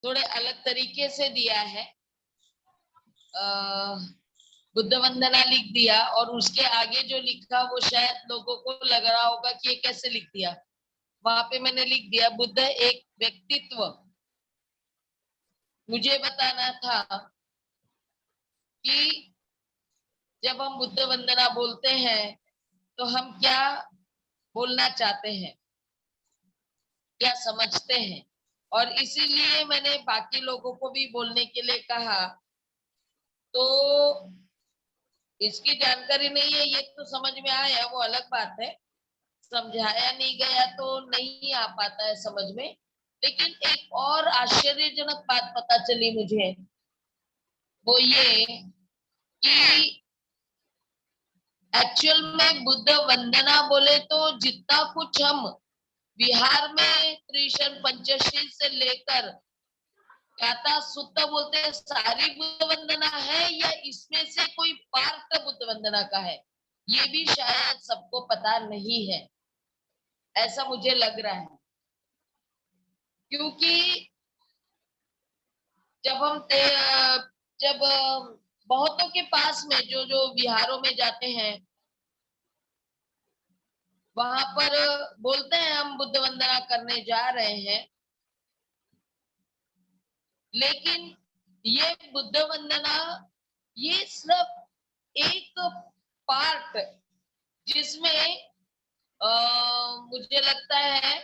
थोड़े अलग तरीके से दिया है। बुद्ध वंदना लिख दिया और उसके आगे जो लिखा वो शायद लोगों को लग रहा होगा कि ये कैसे लिख दिया। वहां पे मैंने लिख दिया, बुद्ध एक व्यक्तित्व। मुझे बताना था कि जब हम बुद्ध वंदना बोलते हैं तो हम क्या बोलना चाहते हैं, क्या समझते हैं। और इसीलिए मैंने बाकी लोगों को भी बोलने के लिए कहा। तो इसकी जानकारी नहीं है, ये तो समझ में आया, वो अलग बात है। समझाया नहीं गया तो नहीं आ पाता है समझ में। लेकिन एक और आश्चर्यजनक बात पता चली मुझे, वो ये कि एक्चुअल में बुद्ध वंदना बोले तो जितना कुछ हम बिहार में त्रिशरण पंचशील से लेकर गाथा सुत्ता बोलते हैं, सारी बुद्ध वंदना है या इसमें से कोई पार्ट बुद्ध वंदना का है, ये भी शायद सबको पता नहीं है, ऐसा मुझे लग रहा है। क्योंकि जब बहुतों के पास में जो जो बिहारों में जाते हैं वहां पर बोलते हैं हम बुद्ध वंदना करने जा रहे हैं, लेकिन ये बुद्ध वंदना ये सिर्फ एक पार्ट जिसमें मुझे लगता है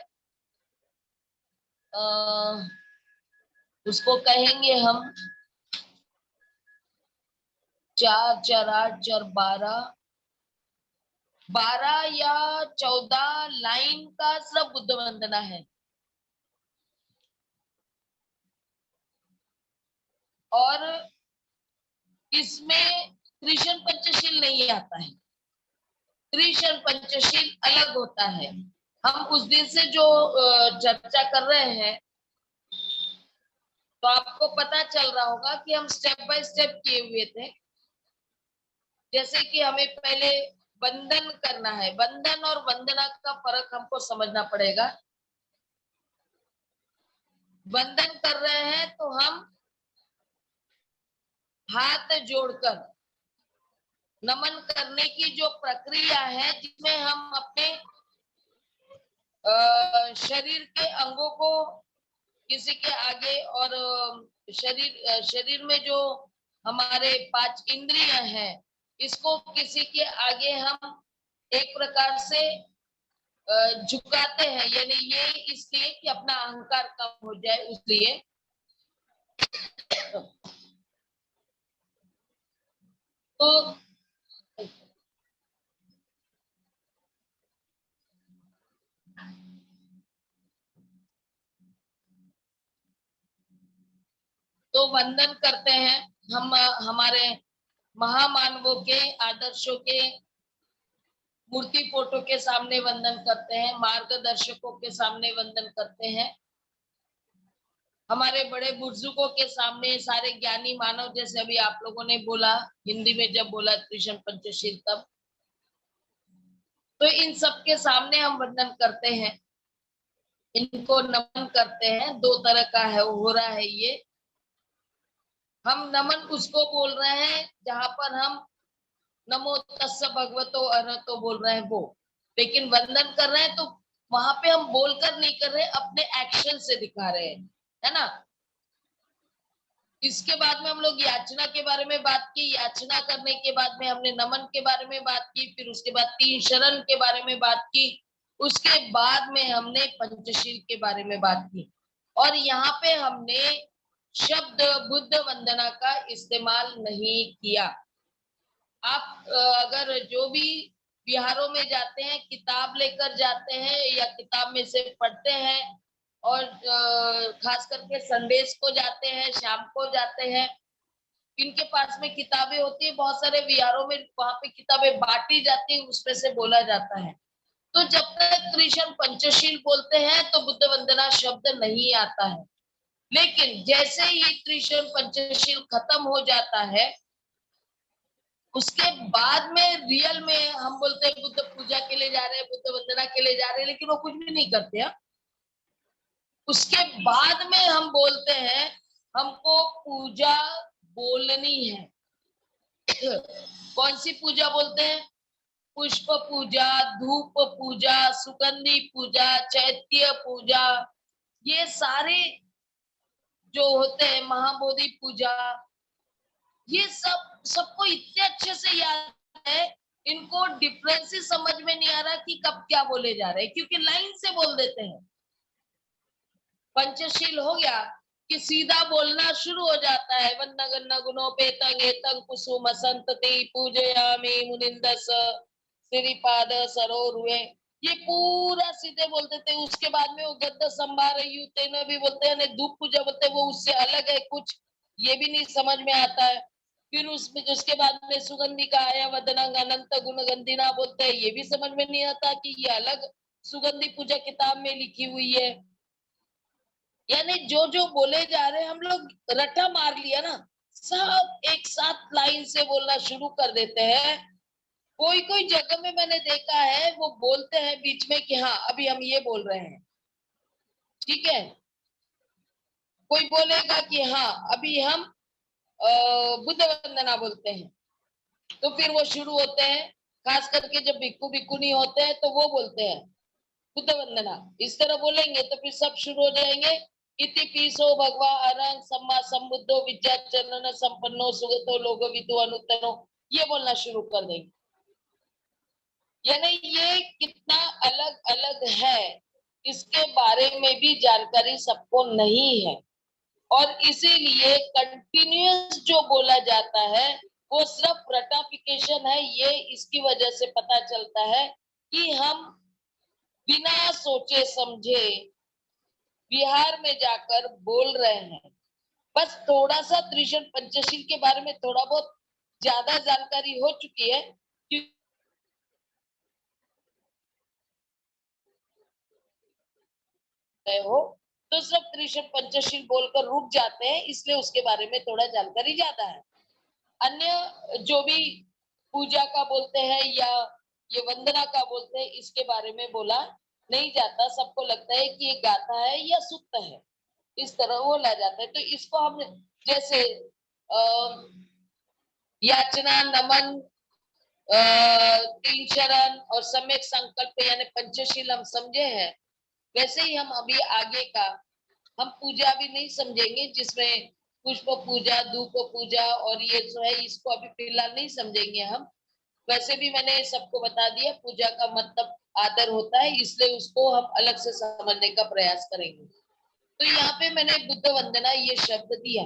उसको कहेंगे हम 4 4 8 4 12 या 14 लाइन का सिर्फ बुद्ध वंदना है। और इसमें त्रिशरण पंचशील नहीं आता है। त्रिशरण पंचशील अलग होता है। हम उस दिन से जो चर्चा कर रहे हैं तो आपको पता चल रहा होगा कि हम स्टेप बाय स्टेप किए हुए थे। जैसे कि हमें पहले वंदन करना है, वंदन और वंदना का फर्क हमको समझना पड़ेगा। वंदन कर रहे हैं तो हम हाथ जोड़कर नमन करने की जो प्रक्रिया है, जिसमें हम अपने शरीर के अंगों को किसी के आगे और शरीर में जो हमारे 5 इंद्रियां हैं इसको किसी के आगे हम एक प्रकार से झुकाते हैं, यानी ये इसलिए कि अपना अहंकार कम हो जाए इसलिए। तो वंदन करते हैं हम हमारे महामानवों के आदर्शों के मूर्ति फोटो के सामने वंदन करते हैं, मार्गदर्शकों के सामने वंदन करते हैं, हमारे बड़े बुजुर्गों के सामने, सारे ज्ञानी मानव, जैसे अभी आप लोगों ने बोला हिंदी में जब बोला त्रिशरण पंचशील तब, तो इन सब के सामने हम वंदन करते हैं, इनको नमन करते हैं। 2 तरह का है हो रहा है ये। हम नमन उसको बोल रहे हैं जहां पर हम नमो तस्स भगवतो अरहतो बोल रहे हैं वो, लेकिन वंदन कर रहे हैं तो वहां पे हम बोलकर नहीं कर रहे, अपने एक्शन से दिखा रहे हैं, है ना। इसके बाद में हम लोग याचना के बारे में बात की, याचना करने के बाद में हमने नमन के बारे में बात की, फिर उसके बाद 3 शरण के बारे में बात की, उसके बाद में हमने पंचशील के बारे में बात की। और यहाँ पे हमने शब्द बुद्ध वंदना का इस्तेमाल नहीं किया। आप अगर जो भी बिहारों में जाते हैं, किताब लेकर जाते हैं या किताब में से पढ़ते हैं, और खास करके संदेश को जाते हैं, शाम को जाते हैं, इनके पास में किताबें होती है बहुत सारे बिहारों में, वहां पे किताबें बांटी जाती है, उसमें से बोला जाता है। तो जब तक त्रिशरण पंचशील बोलते हैं तो बुद्ध वंदना शब्द नहीं आता है। लेकिन जैसे ये त्रिशरण पंचशील खत्म हो जाता है, उसके बाद में रियल में हम बोलते हैं बुद्ध पूजा के लिए जा रहे हैं, बुद्ध वंदना के लिए जा रहे हैं, लेकिन वो कुछ भी नहीं करते हैं। उसके बाद में हम बोलते हैं हमको पूजा बोलनी है। कौन सी पूजा बोलते हैं? पुष्प पूजा, धूप पूजा, सुगंधी पूजा, चैत्य पूजा, ये सारे जो होते हैं, महाबोधि पूजा, ये सबको इतने अच्छे से याद है, इनको डिफरेंस ही समझ में नहीं आ रहा कि कब क्या बोले जा रहे हैं, क्योंकि लाइन से बोल देते हैं। पंचशील हो गया कि सीधा बोलना शुरू हो जाता है, वन्न गन्न गुणों पेतंग एतंग कुसुम संतति पूजयामि मुनिंदस श्रीपाद सरोरुहे, ये पूरा सीधे बोलते थे। उसके बाद में वो गद्द संभार तेन भी बोलते हैं, धूप पूजा बोलते हैं, वो उससे अलग है कुछ, ये भी नहीं समझ में आता है। फिर उसमें उसके बाद में सुगंधि का आया वदनंग अनंत गुण गंधिना बोलते हैं, ये भी समझ में नहीं आता कि ये अलग सुगंधि पूजा किताब में लिखी हुई है। यानी जो जो बोले जा रहे हैं हम लोग रट्टा मार लिया ना, सब एक साथ लाइन से बोलना शुरू कर देते हैं। कोई कोई जगह में मैंने देखा है वो बोलते हैं बीच में कि हाँ अभी हम ये बोल रहे हैं, ठीक है। कोई बोलेगा कि हाँ अभी हम बुद्ध वंदना बोलते हैं, तो फिर वो शुरू होते हैं। खास करके जब भिक्खु भिक्खुनी होते हैं तो वो बोलते हैं बुद्ध वंदना, इस तरह बोलेंगे तो फिर सब शुरू हो जाएंगे। इति पीसो भगवा अरंग सम्मा संबुद्धो विद्या चरण संपन्नो सुगतो लोगो विदु अनुत्तरो, ये बोलना शुरू कर देंगे। यानी ये कितना अलग अलग है, इसके बारे में भी जानकारी सबको नहीं है, और इसीलिए कंटिन्यूअस जो बोला जाता है वो सिर्फ रटाफिकेशन है। ये इसकी वजह से पता चलता है कि हम बिना सोचे समझे बिहार में जाकर बोल रहे हैं। बस थोड़ा सा त्रिशूल पंचशील के बारे में थोड़ा बहुत ज्यादा जानकारी हो चुकी है, हो तो सब त्रिशूल पंचशील बोलकर रुक जाते हैं, इसलिए उसके बारे में थोड़ा जानकारी ज्यादा है। अन्य जो भी पूजा का बोलते हैं या ये वंदना का बोलते हैं, इसके बारे में बोला नहीं जाता। सबको लगता है कि ये गाथा है या सुत्त है, इस तरह बोला जाता है। तो इसको हम जैसे याचना, नमन, तीन शरण और सम्यक संकल्प यानी पंचशील हम समझे हैं, वैसे ही हम अभी आगे का हम पूजा भी नहीं समझेंगे, जिसमें पुष्प पूजा, धूप पूजा और ये जो है, इसको अभी फिलहाल नहीं समझेंगे हम। वैसे भी मैंने सबको बता दिया पूजा का मतलब आदर होता है, इसलिए उसको हम अलग से समझने का प्रयास करेंगे। तो यहाँ पे मैंने बुद्ध वंदना ये शब्द दिया।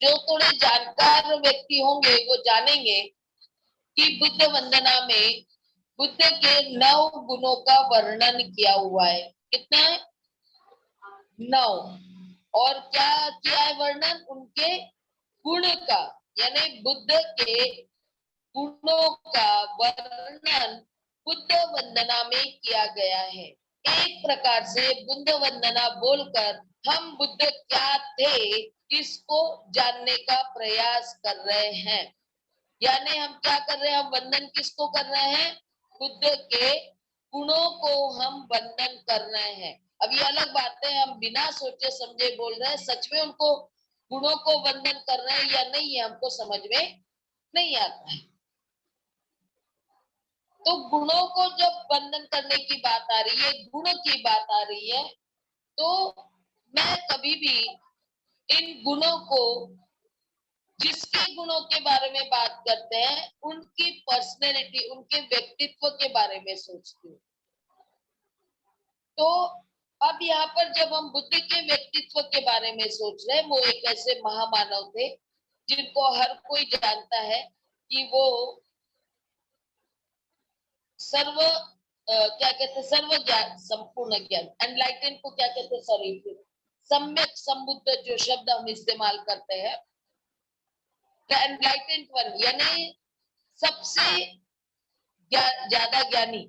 जो थोड़े जानकार व्यक्ति होंगे वो जानेंगे कि बुद्ध वंदना में बुद्ध के 9 गुणों का वर्णन किया हुआ है। कितना है? 9। और क्या किया है वर्णन? उनके गुण का, यानी बुद्ध के गुणों का वर्णन बुद्ध वंदना में किया गया है। एक प्रकार से बुद्ध वंदना बोलकर हम बुद्ध क्या थे इसको जानने का प्रयास कर रहे हैं। यानी हम क्या कर रहे हैं? हम वंदन किसको कर रहे हैं? बुद्ध के गुणों को हम वंदन कर रहे हैं। अब ये अलग बात है, हम बिना सोचे समझे बोल रहे हैं, सच में उनको गुणों को वंदन कर रहे हैं या नहीं ये हमको समझ में नहीं आता है। तो गुणों को जब वंदन करने की बात आ रही है, गुण की बात आ रही है, तो मैं कभी भी इन गुणों को, जिसके गुणों के बारे में बात करते हैं, उनकी पर्सनैलिटी, उनके व्यक्तित्व के बारे में सोचती हूँ। तो अब यहाँ पर जब हम बुद्ध के व्यक्तित्व के बारे में सोच रहे हैं, वो एक ऐसे महामानव थे जिनको हर कोई जानता है कि वो सर्व क्या कहते हैं, सर्व ज्ञान, संपूर्ण ज्ञान, एनलाइटन को क्या कहते हैं, सॉरी, सम्यक संबुद्ध जो शब्द हम इस्तेमाल करते हैं, द एनलाइटेंड वन, यानी सबसे ज्यादा ज्ञानी,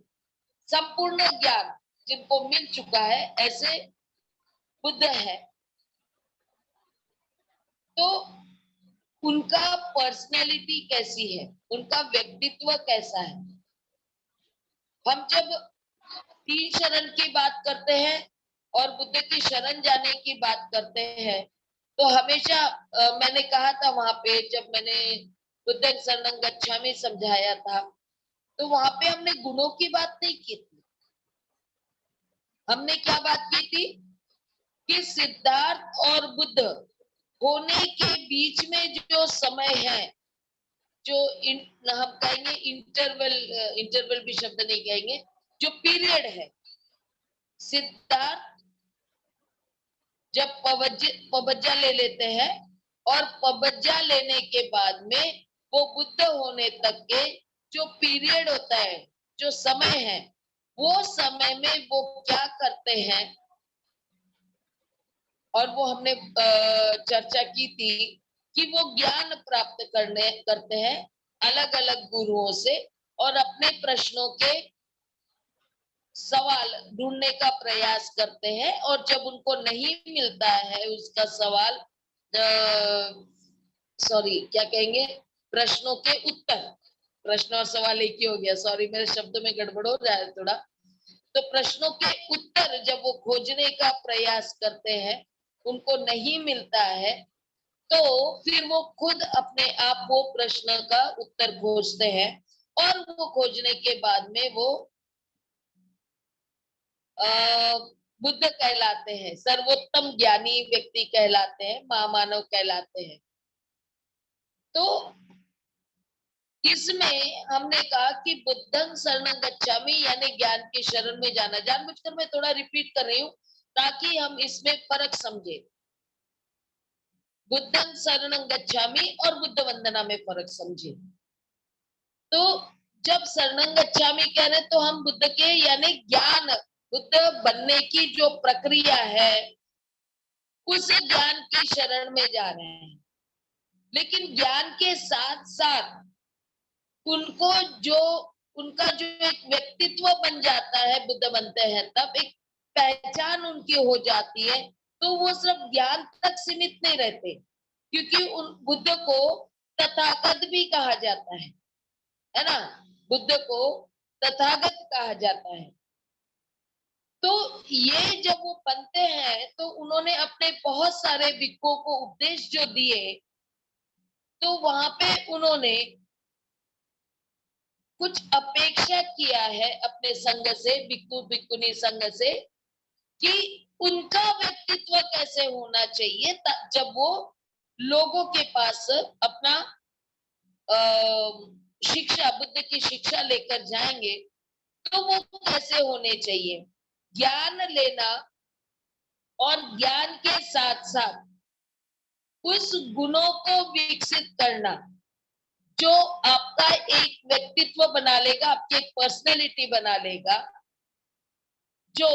संपूर्ण ज्ञान जिनको मिल चुका है, ऐसे बुद्ध है। तो उनका पर्सनैलिटी कैसी है, उनका व्यक्तित्व कैसा है? हम जब 3 शरण की बात करते हैं और बुद्ध की शरण जाने की बात करते हैं, तो हमेशा मैंने कहा था वहां पे, जब मैंने बुद्ध शरणं गच्छामि समझाया था, तो वहां पे हमने गुणों की बात नहीं की थी। हमने क्या बात की थी कि सिद्धार्थ और बुद्ध होने के बीच में जो समय है, जो हम कहेंगे इंटरवल, इंटरवल भी शब्द नहीं कहेंगे, जो पीरियड है, सिद्धार्थ जब पबज्जा ले लेते हैं और पबज्जा लेने के बाद में वो बुद्ध होने तक के जो पीरियड होता है, जो समय है, वो समय में वो क्या करते हैं, और वो हमने चर्चा की थी कि वो ज्ञान प्राप्त करते हैं अलग अलग गुरुओं से, और अपने प्रश्नों के सवाल ढूंढने का प्रयास करते हैं, और जब उनको नहीं मिलता है उसका सवाल, सॉरी क्या कहेंगे, प्रश्नों के उत्तर, प्रश्न और सवाल एक ही हो गया, सॉरी मेरे शब्द में गड़बड़ हो रहा है थोड़ा। तो प्रश्नों के उत्तर जब वो खोजने का प्रयास करते हैं, उनको नहीं मिलता है, तो फिर वो खुद अपने आप वो प्रश्न का उत्तर खोजते हैं, और वो खोजने के बाद में वो बुद्ध कहलाते हैं, सर्वोत्तम ज्ञानी व्यक्ति कहलाते हैं, महामानव कहलाते हैं। तो इसमें हमने कहा कि बुद्धं शरणं गच्छामि यानी ज्ञान की शरण में जाना। जानबूझकर मैं थोड़ा रिपीट कर रही हूँ ताकि हम इसमें फर्क समझे। बुद्धं शरणं गच्छामि और बुद्ध वंदना में फर्क समझे। तो जब शरणं गच्छामि कह रहे तो हम बुद्ध के यानी ज्ञान, बुद्ध बनने की जो प्रक्रिया है उस ज्ञान की शरण में जा रहे हैं। लेकिन ज्ञान के साथ साथ उनको जो उनका जो एक व्यक्तित्व बन जाता है, बुद्ध बनते हैं तब एक पहचान उनकी हो जाती है, तो वो सिर्फ ज्ञान तक सीमित नहीं रहते, क्योंकि उन बुद्ध को तथागत भी कहा जाता है ना, बुद्ध को तथागत कहा जाता है। तो ये जब वो बनते हैं तो उन्होंने अपने बहुत सारे भिक्षुओं को उपदेश जो दिए, तो वहां पे उन्होंने कुछ अपेक्षा किया है अपने संघ से, भिक्षु भिक्षुनी संघ से, कि उनका व्यक्तित्व कैसे होना चाहिए जब वो लोगों के पास अपना शिक्षा, बुद्ध की शिक्षा लेकर जाएंगे, तो वो कैसे होने चाहिए। ज्ञान लेना और ज्ञान के साथ साथ उस गुणों को विकसित करना जो आपका एक व्यक्तित्व बना लेगा, आपकी एक पर्सनैलिटी बना लेगा, जो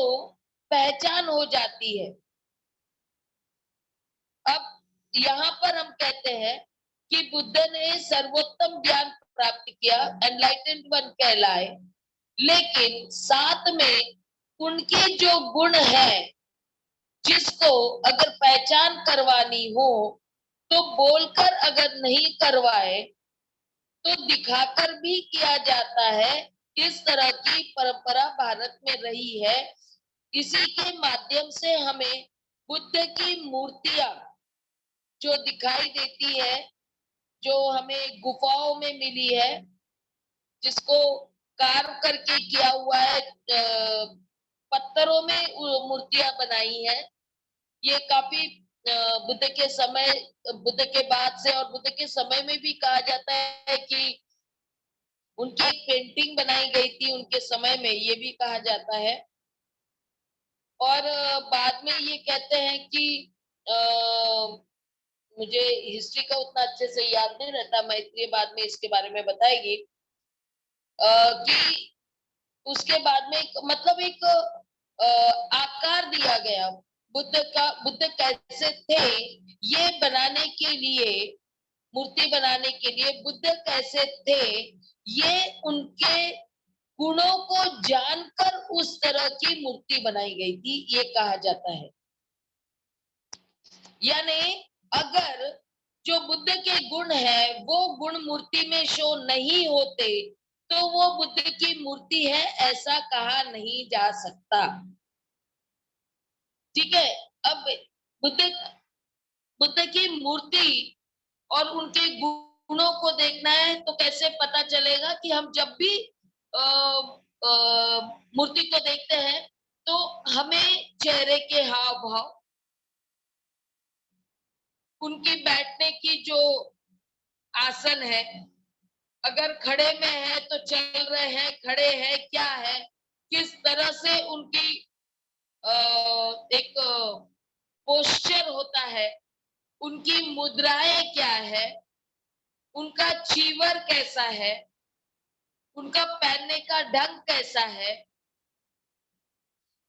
पहचान हो जाती है। अब यहाँ पर हम कहते हैं कि बुद्ध ने सर्वोत्तम ज्ञान प्राप्त किया, एनलाइटेंड वन कहलाए, लेकिन साथ में उनके जो गुण है, जिसको अगर पहचान करवानी हो तो बोलकर अगर नहीं करवाए तो दिखाकर भी किया जाता है। इस तरह की परंपरा भारत में रही है। इसी के माध्यम से हमें बुद्ध की मूर्तियां जो दिखाई देती है, जो हमें गुफाओं में मिली है, जिसको कार्व करके किया हुआ है, पत्थरों में मूर्तियां बनाई है, ये काफी बुद्ध के समय, बुद्ध के बाद से और बुद्ध के समय में भी कहा जाता है कि उनकी एक पेंटिंग बनाई गई थी उनके समय में, ये भी कहा जाता है। और बाद में ये कहते हैं कि मुझे हिस्ट्री का उतना अच्छे से याद नहीं रहता, मैत्रेय बाद में इसके बारे में बताएगी कि उसके बाद में मतलब एक आकार दिया गया बुद्ध का, बुद्ध कैसे थे ये बनाने के लिए, मूर्ति बनाने के लिए बुद्ध कैसे थे, ये उनके गुणों को जानकर उस तरह की मूर्ति बनाई गई थी, ये कहा जाता है। यानी अगर जो बुद्ध के गुण है वो गुण मूर्ति में शो नहीं होते तो वो बुद्ध की मूर्ति है ऐसा कहा नहीं जा सकता। ठीक है। अब बुद्ध बुद्ध की मूर्ति और उनके गुणों को देखना है तो कैसे पता चलेगा कि हम जब भी मूर्ति को देखते हैं तो हमें चेहरे के हाव भाव, उनकी बैठने की जो आसन है, अगर खड़े में है तो चल रहे हैं, खड़े हैं, क्या है, किस तरह से उनकी एक पोस्चर होता है, उनकी मुद्राएं क्या है, उनका चीवर कैसा है, उनका पहनने का ढंग कैसा है,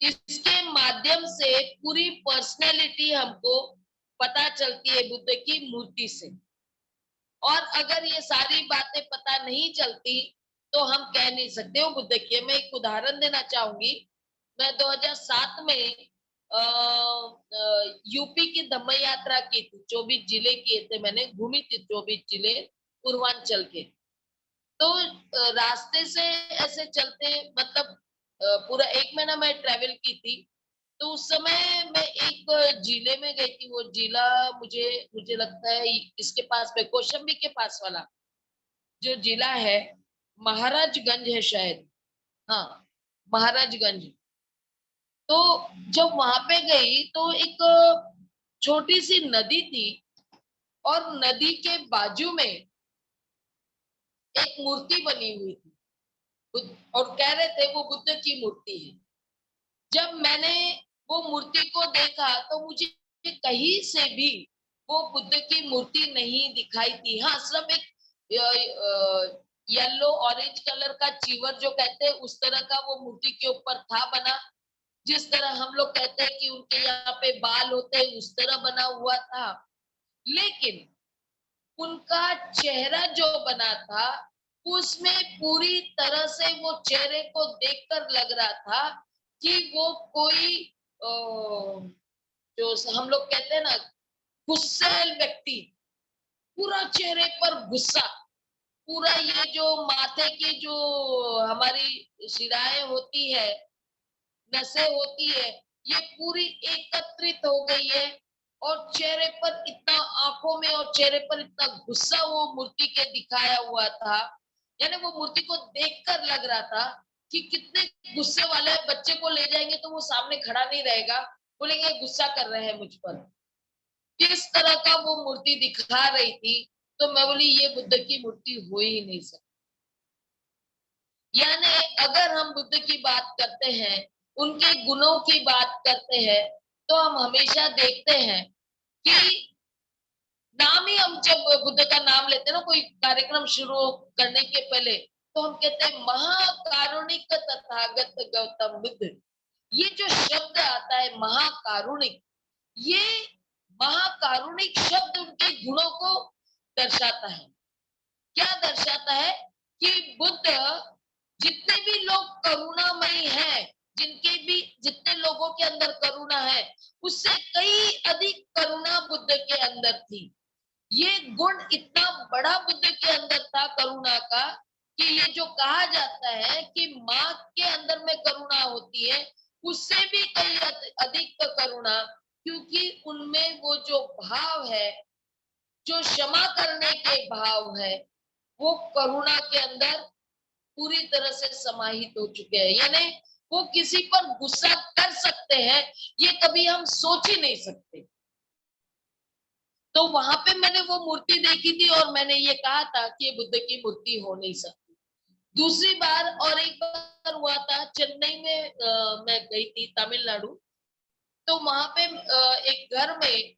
इसके माध्यम से पूरी पर्सनैलिटी हमको पता चलती है बुद्ध की मूर्ति से। और अगर ये सारी बातें पता नहीं चलती तो हम कह नहीं सकते हो बुद्ध की। मैं एक उदाहरण देना चाहूंगी। मैं 2007 में यूपी की धम्म यात्रा की थी। 24 जिले किए थे मैंने, घूमी थी 24 जिले पूर्वांचल के। तो रास्ते से ऐसे चलते, मतलब पूरा 1 महीना मैं ट्रेवल की थी। तो उस समय मैं एक जिले में गई थी। वो जिला मुझे मुझे लगता है इसके पास में, कौशाम्बी के पास वाला जो जिला है, महाराजगंज है शायद। हाँ, महाराजगंज। तो जब वहां पे गई तो एक छोटी सी नदी थी और नदी के बाजू में एक मूर्ति बनी हुई थी और कह रहे थे वो बुद्ध की मूर्ति है। जब मैंने वो मूर्ति को देखा तो मुझे कहीं से भी वो बुद्ध की मूर्ति नहीं दिखाई थी। हाँ, सिर्फ एक येलो ऑरेंज कलर का चीवर जो कहते हैं उस तरह का वो मूर्ति के ऊपर था बना। जिस तरह हम लोग कहते हैं कि उनके यहाँ पे बाल होते हैं उस तरह बना हुआ था। लेकिन उनका चेहरा जो बना था उसमें पूरी तरह से वो चेहरे को देखकर लग रहा था कि वो कोई जो हम लोग कहते हैं ना गुस्सैल व्यक्ति, पूरा चेहरे पर गुस्सा, पूरा ये जो माथे की जो हमारी शिराएं होती है, नसें होती है, ये पूरी एकत्रित हो गई है। और चेहरे पर इतना, आंखों में और चेहरे पर इतना गुस्सा वो मूर्ति के दिखाया हुआ था। यानी वो मूर्ति को देखकर लग रहा था कि कितने गुस्से वाले बच्चे को ले जाएंगे तो वो सामने खड़ा नहीं रहेगा, बोलेंगे गुस्सा कर रहे हैं मुझ पर। किस तरह का वो मूर्ति दिखा रही थी। तो मैं बोली ये बुद्ध की मूर्ति हो ही नहीं सकती। यानी अगर हम बुद्ध की बात करते हैं, उनके गुणों की बात करते हैं, तो हम हमेशा देखते हैं कि नाम ही, हम जब बुद्ध का नाम लेते हैं ना कोई कार्यक्रम शुरू करने के पहले, तो हम कहते हैं महाकारुणिक तथागत गौतम बुद्ध। ये जो शब्द आता है महाकारुणिक, ये महाकारुणिक शब्द उनके गुणों को दर्शाता है। क्या दर्शाता है? कि बुद्ध, जितने भी लोग करुणामयी हैं, जितने लोगों के अंदर करुणा है, उससे कई अधिक करुणा बुद्ध के अंदर थी। ये गुण इतना बड़ा बुद्ध के अंदर था करुणा का, कि ये जो कहा जाता है कि माँ के अंदर में करुणा होती है, उससे भी कई अधिक करुणा, क्योंकि उनमें वो जो भाव है, जो क्षमा करने के भाव है, वो करुणा के अंदर पूरी तरह से समाहित हो चुके हैं। यानी वो किसी पर गुस्सा कर सकते हैं, ये कभी हम सोच ही नहीं सकते। तो वहां पे मैंने वो मूर्ति देखी थी और मैंने ये कहा था कि ये बुद्ध की मूर्ति हो नहीं सकती। दूसरी बार और एक बार हुआ था चेन्नई में, मैं गई थी तमिलनाडु। तो वहां पे एक घर में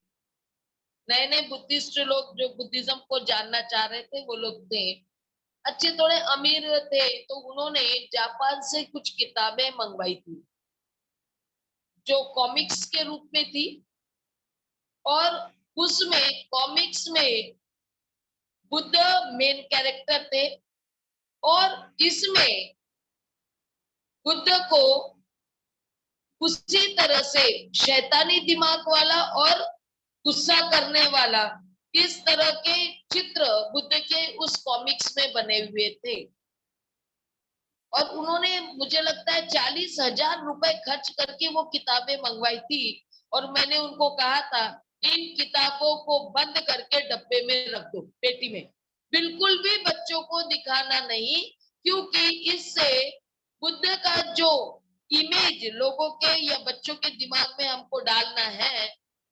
नए नए बुद्धिस्ट लोग जो बुद्धिज्म को जानना चाह रहे थे, वो लोग थे अच्छे, थोड़े अमीर थे। तो उन्होंने जापान से कुछ किताबें मंगवाई थी जो कॉमिक्स के रूप में थी। और उसमें कॉमिक्स में बुद्ध मेन कैरेक्टर थे और इसमें बुद्ध को उसी तरह से शैतानी दिमाग वाला और गुस्सा करने वाला, इस तरह के चित्र बुद्ध के उस कॉमिक्स में बने हुए थे। और उन्होंने, मुझे लगता है 40,000 रुपए खर्च करके वो किताबें मंगवाई थी और मैंने उनको कहा था इन किताबों को बंद करके डब्बे में रख दो, पेटी में, बिल्कुल भी बच्चों को दिखाना नहीं, क्योंकि इससे बुद्ध का जो इमेज लोगों के या बच्चों के दिमाग में हमको डालना है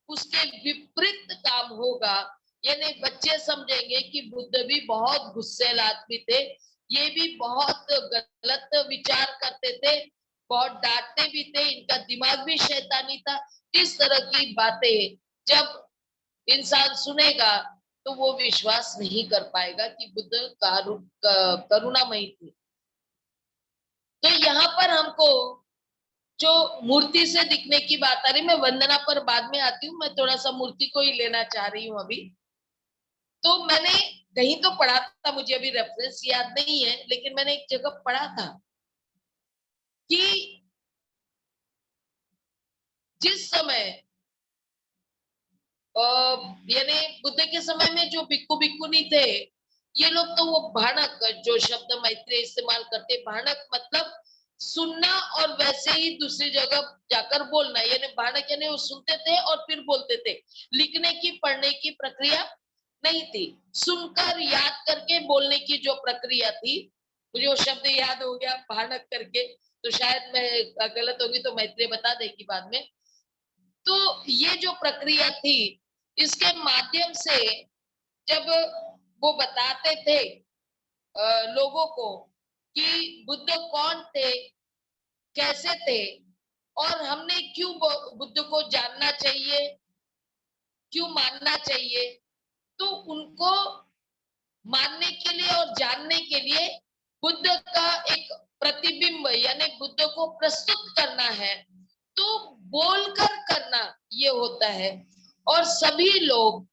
उसके विपरीत काम होगा। यानी बच्चे समझेंगे कि बुद्ध भी बहुत गुस्सेल आदमी थे, ये भी बहुत गलत विचार करते थे, बहुत डांटते भी थे, इनका दिमाग भी शैतानी था। इस तरह की बातें जब इंसान सुनेगा तो वो विश्वास नहीं कर पाएगा कि बुद्ध करुणामयी थे। तो यहाँ पर हमको जो मूर्ति से दिखने की बात आ रही, मैं वंदना पर बाद में आती हूँ, मैं थोड़ा सा मूर्ति को ही लेना चाह रही हूँ अभी। तो मैंने कहीं तो पढ़ा था, मुझे अभी रेफरेंस याद नहीं है, लेकिन मैंने एक जगह पढ़ा था कि जिस समय यानी बुद्ध के समय में जो भिक्खु भिक्खुनी थे, ये लोग तो वो भाणक जो शब्द मैत्रेय इस्तेमाल करते, भाणक मतलब सुनना और वैसे ही दूसरी जगह जाकर बोलना, यानी भाणक यानी वो सुनते थे और फिर बोलते थे, लिखने की पढ़ने की प्रक्रिया नहीं थी, सुनकर याद करके बोलने की जो प्रक्रिया थी। मुझे वो शब्द याद हो गया भाणक करके, तो शायद मैं गलत होगी तो मैत्रेय बता देगी बाद में। तो ये जो प्रक्रिया थी, इसके माध्यम से जब वो बताते थे लोगों को कि बुद्ध कौन थे, कैसे थे, और हमने क्यों बुद्ध को जानना चाहिए, क्यों मानना चाहिए, तो उनको मानने के लिए और जानने के लिए बुद्ध का एक प्रतिबिंब यानी बुद्ध को प्रस्तुत करना है, तो बोलकर करना ये होता है। और सभी लोग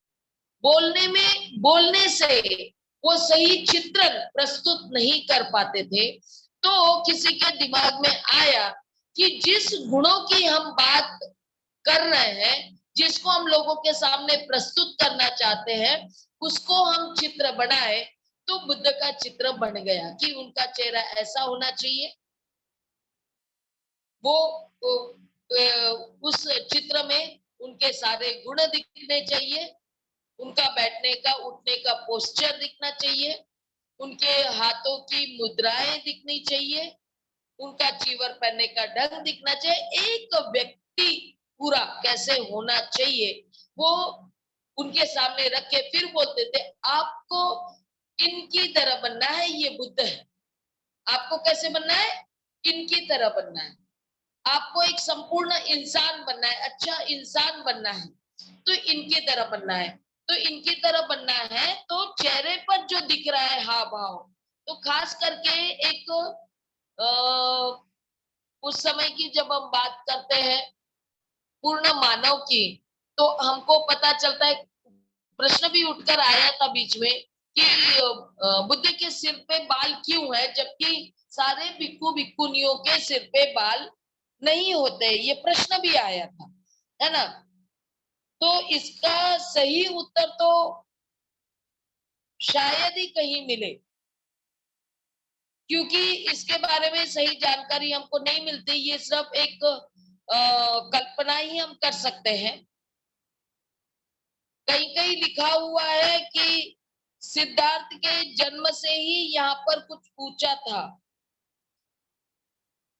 बोलने से वो सही चित्रण प्रस्तुत नहीं कर पाते थे। तो किसी के दिमाग में आया कि जिस गुणों की हम बात कर रहे हैं, जिसको हम लोगों के सामने प्रस्तुत करना चाहते हैं, उसको हम चित्र बनाए, तो बुद्ध का चित्र बन गया कि उनका चेहरा ऐसा होना चाहिए। वो उस चित्र में उनके सारे गुण दिखने चाहिए, उनका बैठने का उठने का पोस्चर दिखना चाहिए, उनके हाथों की मुद्राएं दिखनी चाहिए, उनका चीवर पहनने का ढंग दिखना चाहिए, एक व्यक्ति पूरा कैसे होना चाहिए वो उनके सामने रख के फिर बोलते थे आपको इनकी तरह बनना है, ये बुद्ध है, आपको कैसे बनना है, इनकी तरह बनना है, आपको एक संपूर्ण इंसान बनना है, अच्छा इंसान बनना है, तो इनकी तरह बनना है। तो इनकी तरह बनना है तो चेहरे पर जो दिख रहा है हाव भाव, तो खास करके एक उस समय की जब हम बात करते हैं पूर्ण मानव की, तो हमको पता चलता है, प्रश्न भी उठकर आया था बीच में कि बुद्ध के सिर पे बाल क्यों है, जबकि सारे भिक्खु भिक्खुनियों के सिर पे बाल नहीं होते, ये प्रश्न भी आया था, है ना। तो इसका सही उत्तर तो शायद ही कहीं मिले, क्योंकि इसके बारे में सही जानकारी हमको नहीं मिलती, ये सिर्फ एक कल्पना ही हम कर सकते हैं। कहीं कहीं लिखा हुआ है कि सिद्धार्थ के जन्म से ही यहाँ पर कुछ पूछा था,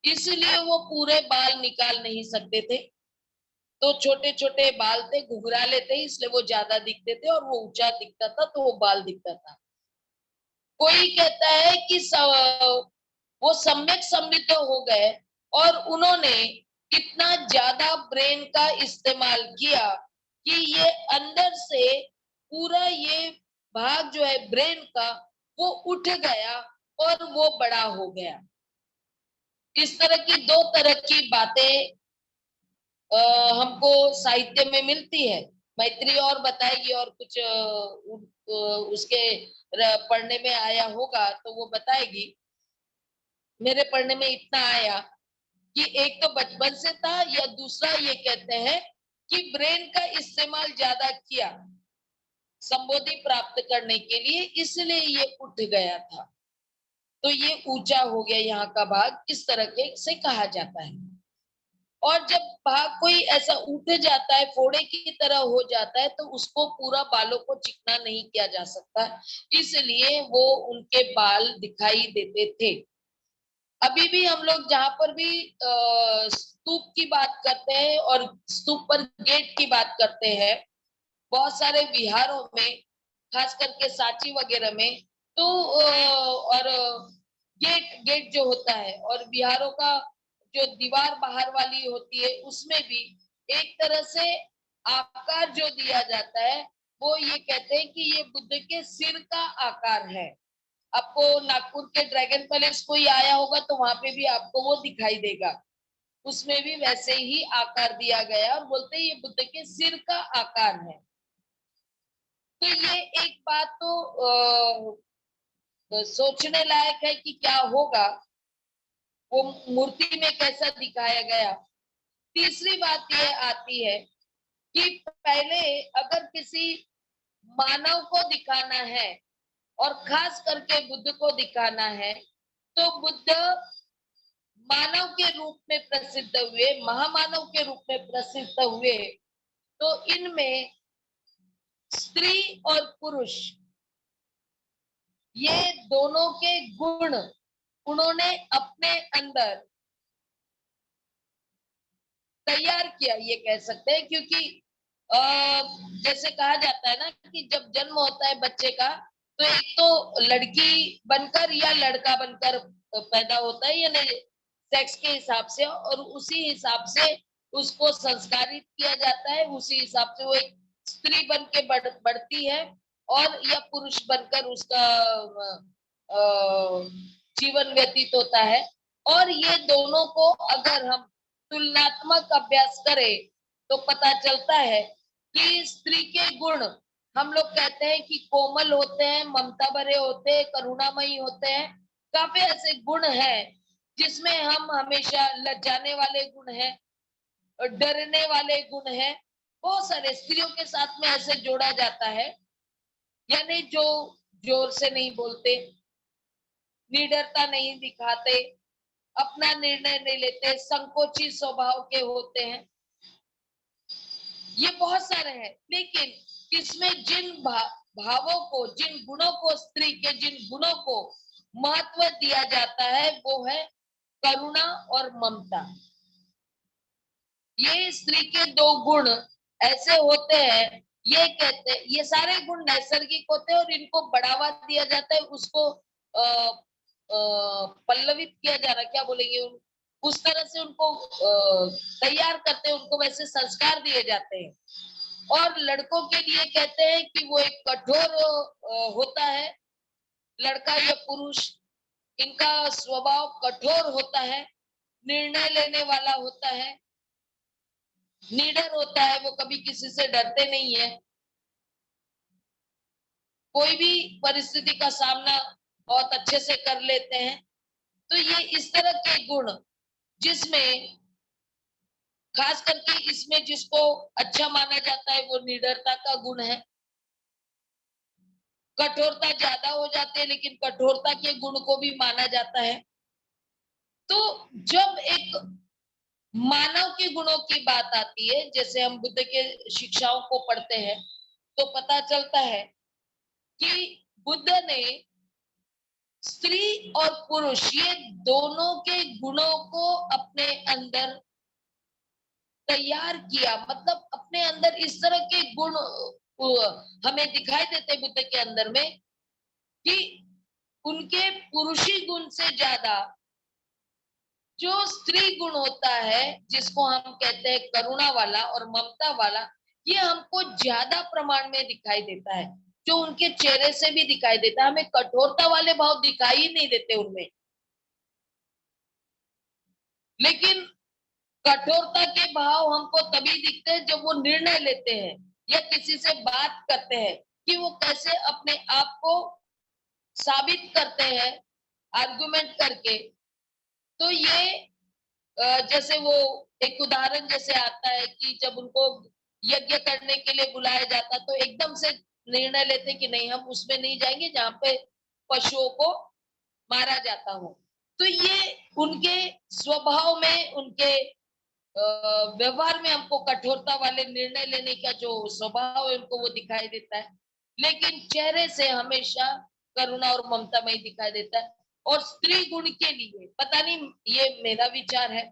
इसलिए वो पूरे बाल निकाल नहीं सकते थे, तो छोटे छोटे बाल थे, घुघराले थे, इसलिए वो ज्यादा दिखते थे, और वो ऊंचा दिखता था तो वो बाल दिखता था। कोई कहता है कि वो सम्यक समृद्ध हो गए और उन्होंने इतना ज्यादा ब्रेन का इस्तेमाल किया कि ये अंदर से पूरा ये भाग जो है ब्रेन का वो उठ गया और वो बड़ा हो गया। इस तरह की दो तरह की बातें हमको साहित्य में मिलती है। मैत्री और बताएगी, और कुछ उसके पढ़ने में आया होगा तो वो बताएगी। मेरे पढ़ने में इतना आया कि एक तो बचपन से था, या दूसरा ये कहते हैं कि ब्रेन का इस्तेमाल ज्यादा किया संबोधि प्राप्त करने के लिए, इसलिए ये उठ गया था, तो ये ऊंचा हो गया यहाँ का भाग, इस तरह के से कहा जाता है। और जब भाग कोई ऐसा उठ जाता है, फोड़े की तरह हो जाता है, तो उसको पूरा बालों को चिकना नहीं किया जा सकता, इसलिए वो उनके बाल दिखाई देते थे। अभी भी हम लोग जहां पर भी स्तूप की बात करते हैं और स्तूप पर गेट की बात करते हैं, बहुत सारे विहारों में, खास करके सांची वगैरह में, तो और गेट गेट जो होता है और विहारों का जो दीवार बाहर वाली होती है, उसमें भी एक तरह से आकार जो दिया जाता है, वो ये कहते हैं कि ये बुद्ध के सिर का आकार है। आपको नागपुर के ड्रैगन पैलेस कोई आया होगा तो वहां पे भी आपको वो दिखाई देगा, उसमें भी वैसे ही आकार दिया गया और बोलते हैं ये बुद्ध के सिर का आकार है। तो ये एक बात तो सोचने लायक है कि क्या होगा, वो मूर्ति में कैसा दिखाया गया। तीसरी बात ये आती है कि पहले अगर किसी मानव को दिखाना है और खास करके बुद्ध को दिखाना है, तो बुद्ध मानव के रूप में प्रसिद्ध हुए, महामानव के रूप में प्रसिद्ध हुए। तो इनमें स्त्री और पुरुष, ये दोनों के गुण उन्होंने अपने अंदर तैयार किया, ये कह सकते हैं। क्योंकि जैसे कहा जाता है ना कि जब जन्म होता है बच्चे का, तो एक तो लड़की बनकर या लड़का बनकर पैदा होता है, यानी सेक्स के हिसाब से, और उसी हिसाब से उसको संस्कारित किया जाता है, उसी हिसाब से वो एक स्त्री बन के बढ़ती है, और या पुरुष बनकर उसका जीवन व्यतीत होता है। और ये दोनों को अगर हम तुलनात्मक अभ्यास करें तो पता चलता है कि स्त्री के गुण, हम लोग कहते हैं कि कोमल होते हैं, ममता भरे होते हैं, करुणामयी होते हैं। काफी ऐसे गुण हैं जिसमें हम हमेशा लज्जाने वाले गुण हैं, डरने वाले गुण हैं, बहुत सारे स्त्रियों के साथ में ऐसे जोड़ा जाता है। यानी जो जोर से नहीं बोलते, निडरता नहीं दिखाते, अपना निर्णय नहीं लेते, संकोची स्वभाव के होते हैं, ये बहुत सारे हैं। लेकिन इसमें जिन भावों को, जिन गुणों को, स्त्री के जिन गुणों को महत्व दिया जाता है, वो है करुणा और ममता। ये स्त्री के दो गुण ऐसे होते हैं, ये कहते हैं, ये सारे गुण नैसर्गिक होते हैं और इनको बढ़ावा दिया जाता है, उसको पल्लवित किया जा रहा, क्या बोलेंगे, उस तरह से उनको तैयार करते हैं, उनको वैसे संस्कार दिए जाते हैं। और लड़कों के लिए कहते हैं कि वो एक कठोर होता है, लड़का या पुरुष, इनका स्वभाव कठोर होता है, निर्णय लेने वाला होता है, निडर होता है, वो कभी किसी से डरते नहीं है, कोई भी परिस्थिति का सामना बहुत अच्छे से कर लेते हैं। तो ये इस तरह के गुण, जिसमें खास करके इसमें जिसको अच्छा माना जाता है वो निडरता का गुण है। कठोरता ज्यादा हो जाती है, लेकिन कठोरता के गुण को भी माना जाता है। तो जब एक मानव के गुणों की बात आती है, जैसे हम बुद्ध के शिक्षाओं को पढ़ते हैं, तो पता चलता है कि बुद्ध ने स्त्री और पुरुष, ये दोनों के गुणों को अपने अंदर तैयार किया। मतलब अपने अंदर इस तरह के गुण हमें दिखाई देते बुद्ध के अंदर में कि उनके पुरुषी गुण से ज्यादा जो स्त्री गुण होता है, जिसको हम कहते हैं करुणा वाला और ममता वाला, ये हमको ज्यादा प्रमाण में दिखाई देता है, जो उनके चेहरे से भी दिखाई देता है। हमें कठोरता वाले भाव दिखाई ही नहीं देते उनमें, लेकिन कठोरता के भाव हमको तभी दिखते हैं जब वो निर्णय लेते हैं या किसी से बात करते हैं, कि वो कैसे अपने आप को साबित करते हैं आर्गुमेंट करके। तो ये जैसे वो एक उदाहरण जैसे आता है कि जब उनको यज्ञ करने के लिए बुलाया जाता, तो एकदम से निर्णय लेते कि नहीं, हम उसमें नहीं जाएंगे जहाँ पे पशुओं को मारा जाता हो। तो ये उनके स्वभाव में, उनके व्यवहार में हमको कठोरता वाले निर्णय लेने का जो स्वभाव है उनको वो दिखाई देता है, लेकिन चेहरे से हमेशा करुणा और ममता में ही दिखाई देता है। और स्त्री गुण के लिए पता नहीं, ये मेरा विचार है,